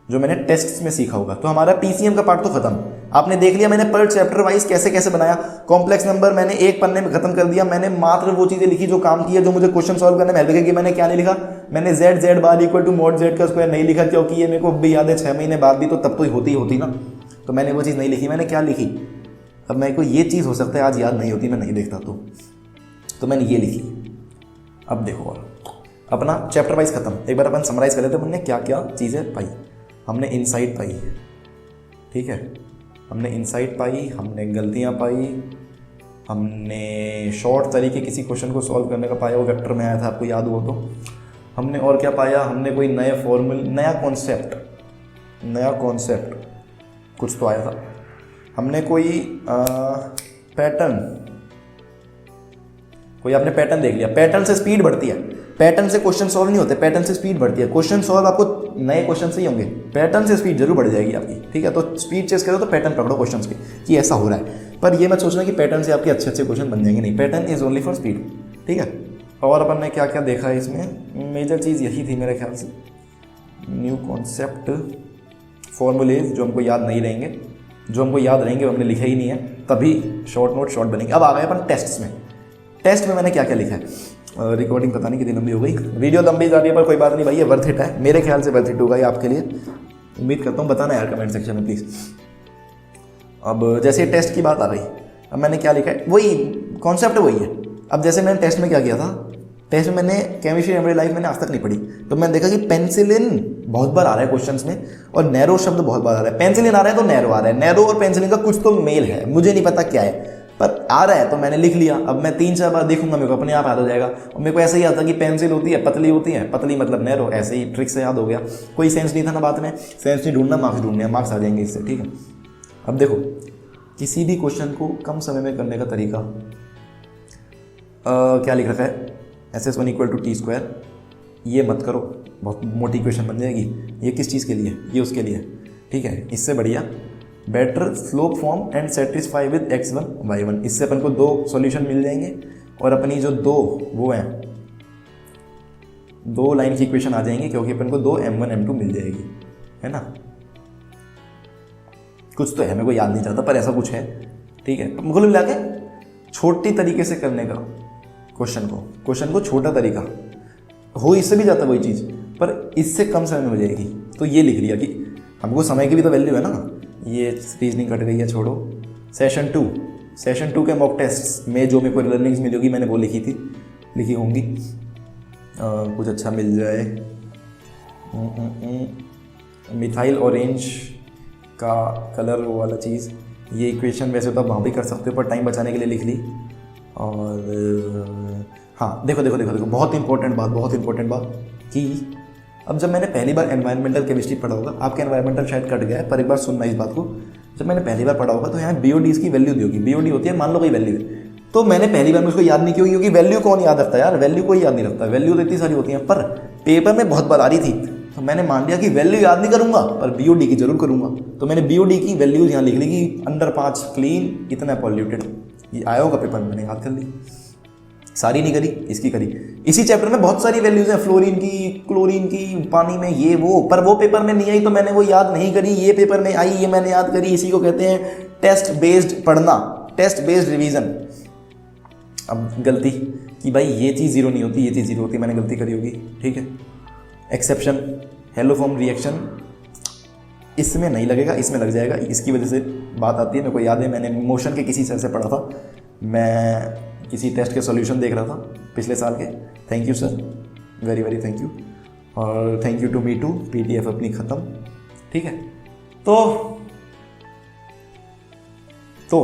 जो मैंने टेस्ट में सीखा होगा। तो हमारा पीसीएम का पार्ट तो खत्म, आपने देख लिया मैंने पर चैप्टर वाइज कैसे कैसे बनाया। कॉम्प्लेक्स नंबर मैंने एक पन्ने में खत्म कर दिया, मैंने मात्र वो चीज़ें लिखी जो काम की है, जो मुझे क्वेश्चन सॉल्व करने में हेल्प करेगी। मैंने क्या नहीं लिखा, मैंने z bar equal to mod z का स्क्वायर नहीं लिखा, क्योंकि ये मेरे को भी याद है 6 महीने बाद भी तो तब तो होती ना, तो मैंने वो चीज़ नहीं लिखी। मैंने क्या लिखी, अब मेरे को ये चीज़ हो सकता है आज याद नहीं होती, मैं नहीं देखता तो मैंने ये लिखी। अब देखो और अपना चैप्टर वाइज खत्म, एक बार अपन समराइज कर लेते हैं हमने क्या क्या चीज़ें पाई। हमने इनसाइट पाई, ठीक है, हमने इनसाइट पाई, हमने गलतियाँ पाई, हमने शॉर्ट तरीके किसी क्वेश्चन को सॉल्व करने का पाया, वो वेक्टर में आया था आपको याद हो तो। हमने और क्या पाया, हमने कोई नए फॉर्मूल, नया कॉन्सेप्ट कुछ तो आया था। हमने कोई पैटर्न, कोई आपने पैटर्न देख लिया, पैटर्न से स्पीड बढ़ती है, पैटर्न से क्वेश्चन सॉल्व नहीं होते, पैटर्न से स्पीड बढ़ती है। क्वेश्चन सॉल्व आपको नए क्वेश्चन से ही होंगे, पैटर्न से स्पीड जरूर बढ़ जाएगी आपकी, ठीक है। तो स्पीड चेस करो तो पैटर्न पकड़ो क्वेश्चन की कि ऐसा हो रहा है, पर ये मत सोचना कि पैटर्न से आपके अच्छे क्वेश्चन बन जाएंगे, नहीं, pattern is only for speed, ठीक है। और अपन ने क्या क्या देखा है इसमें, मेजर चीज़ यही थी मेरे ख्याल से, न्यू कॉन्सेप्ट, फॉर्मूलेज जो हमको याद नहीं रहेंगे, जो हमको याद रहेंगे वो हमने लिखे ही नहीं है, तभी शॉर्ट नोट शॉर्ट बनेंगे। अब आ गए अपन टेस्ट में। टेस्ट में मैंने क्या क्या लिखा है, रिकॉर्डिंग पता नहीं कितनी लंबी हो गई, वीडियो लंबी जा रही है पर कोई बात नहीं भाई, ये वर्थ इट है, मेरे ख्याल से वर्थ इट होगा ये आपके लिए, उम्मीद करता हूँ। बताना यार कमेंट सेक्शन में प्लीज़। अब जैसे टेस्ट की बात आ गई, अब मैंने क्या लिखा है, वही कॉन्सेप्ट वही है। अब जैसे मैंने टेस्ट में क्या किया था, टेस्ट में मैंने केमिस्ट्री एवरी लाइफ मैंने आज तक नहीं पढ़ी, तो मैंने देखा कि पेंसिलिन बहुत बार आ रहा है क्वेश्चंस में, और नैरो शब्द बहुत बार आ रहा है। पेंसिलिन आ रहा है तो नैरो आ रहा है, नैरो और पेंसिलिन का कुछ तो मेल है, मुझे नहीं पता क्या है, पर आ रहा है तो मैंने लिख लिया। अब मैं 3-4 बार देखूंगा, मेरे को अपने आप याद हो जाएगा। और मेरे को ऐसे ही आता कि पेंसिल होती है, पतली होती है, पतली मतलब नैरो, ऐसे ही ट्रिक से याद हो गया। कोई सेंस नहीं था ना बात में, सेंस नहीं ढूंढना, मार्क्स ढूंढने, मार्क्स आ जाएंगे इससे, ठीक है। अब देखो किसी भी क्वेश्चन को कम समय में करने का तरीका क्या लिख रखा है, SS1 = t², ये मत करो, बहुत मोटी क्वेश्चन बन जाएगी। ये किस चीज़ के लिए, ये उसके लिए, ठीक है। इससे बढ़िया better slope form and satisfy with x1 y1, इससे अपन को 2 सॉल्यूशन मिल जाएंगे, और अपनी जो 2 वो हैं 2 लाइन की इक्वेशन आ जाएंगी, क्योंकि अपन को 2 m1 m2 मिल जाएगी, है ना। कुछ तो है, मेरे को याद नहीं चाहता पर ऐसा कुछ है, ठीक है। कुल मिला के छोटी तरीके से करने का क्वेश्चन को छोटा तरीका हो, इससे भी जाता वही चीज़, पर इससे कम समय में हो जाएगी। तो ये लिख लिया कि हमको समय की भी तो वैल्यू है ना। ये रीजनिंग कट गई है, छोड़ो। सेशन टू के मॉक टेस्ट में जो मेरे को लर्निंग्स मिली होगी मैंने वो लिखी होंगी। कुछ अच्छा मिल जाए। मिथाइल ऑरेंज का कलर वो वाला चीज़, ये इक्वेशन वैसे तो आप वहाँ भी कर सकते हो पर टाइम बचाने के लिए लिख ली। और हाँ देखो बहुत इंपॉर्टेंट बात कि अब जब मैंने पहली बार एनवायरमेंटल केमिस्ट्री पढ़ा होगा, आपके एनवायरमेंटल शायद कट गया है पर एक बार सुनना इस बात को, जब मैंने पहली बार पढ़ा होगा तो यहाँ BODs की वैल्यू दी होगी। BOD होती है मान लो कोई वैल्यू है, तो मैंने पहली बार में उसको याद नहीं की होगी क्योंकि वैल्यू कौन याद रखता है यार, वैल्यू कोई याद नहीं रखता। वैल्यू तो इतनी सारी होती हैं पर पेपर में बहुत बार आ रही थी, तो मैंने मान लिया कि वैल्यू याद नहीं करूंगा पर BOD की जरूर करूंगा। तो मैंने BOD की वैल्यूज यहाँ लिख ली कि अंडर 5 क्लीन, इतना पॉल्यूटेड। ये आया होगा पेपर में, मैंने याद कर ली। सारी नहीं करी, इसकी करी। इसी चैप्टर में बहुत सारी वैल्यूज हैं, फ्लोरीन की, क्लोरीन की, पानी में, ये वो, पर वो पेपर में नहीं आई तो मैंने वो याद नहीं करी। ये पेपर में आई, ये मैंने याद करी। इसी को कहते हैं टेस्ट बेस्ड पढ़ना, टेस्ट बेस्ड रिवीजन। अब गलती कि भाई ये चीज़ जीरो नहीं होती, ये चीज़ जीरो होती, मैंने गलती करी होगी, ठीक है। एक्सेप्शन, हेलोफॉर्म रिएक्शन इसमें नहीं लगेगा, इसमें लग जाएगा। इसकी वजह से बात आती है, मेरे को याद है मैंने मोशन के किसी सर से पढ़ा था, मैं किसी टेस्ट के सॉल्यूशन देख रहा था पिछले साल के। Thank you sir, very very thank you. और thank you to me too. PDF अपनी ख़त्म, ठीक है। तो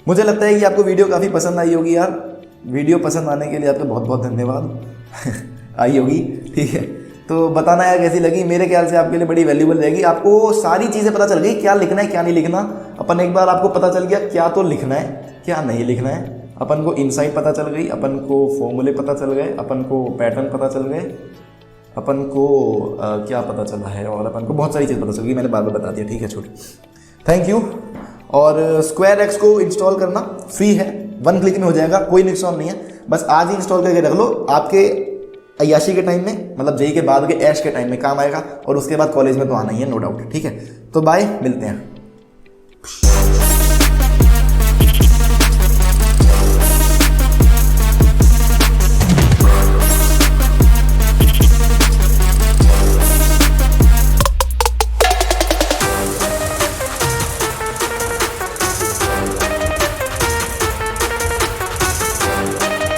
मुझे लगता है कि आपको वीडियो काफ़ी पसंद आई होगी यार। वीडियो पसंद आने के लिए आपका बहुत बहुत धन्यवाद। आई होगी, ठीक है। तो बताना यार कैसी लगी। मेरे ख्याल से आपके लिए बड़ी वैल्यूबल रहेगी। आपको सारी चीज़ें पता चल गई, क्या लिखना है क्या नहीं लिखना। अपन एक बार आपको पता चल गया क्या तो लिखना है क्या नहीं लिखना है। अपन को इनसाइट पता चल गई, अपन को फॉर्मूले पता चल गए, अपन को पैटर्न पता चल गए, अपन को क्या पता चला है, और अपन को बहुत सारी चीज़ पता चल गई। मैंने बार बार बता दिया, ठीक है, छोटे। Thank you. और स्क्वायर एक्स को इंस्टॉल करना फ्री है, 1 क्लिक में हो जाएगा, कोई नुकसान नहीं है। बस आज ही इंस्टॉल करके रख लो, आपके अय्याशी के टाइम में, मतलब जेई के बाद के ऐश के टाइम में काम आएगा। और उसके बाद कॉलेज में तो आना ही है, नो डाउट, ठीक है। तो बाय, मिलते हैं।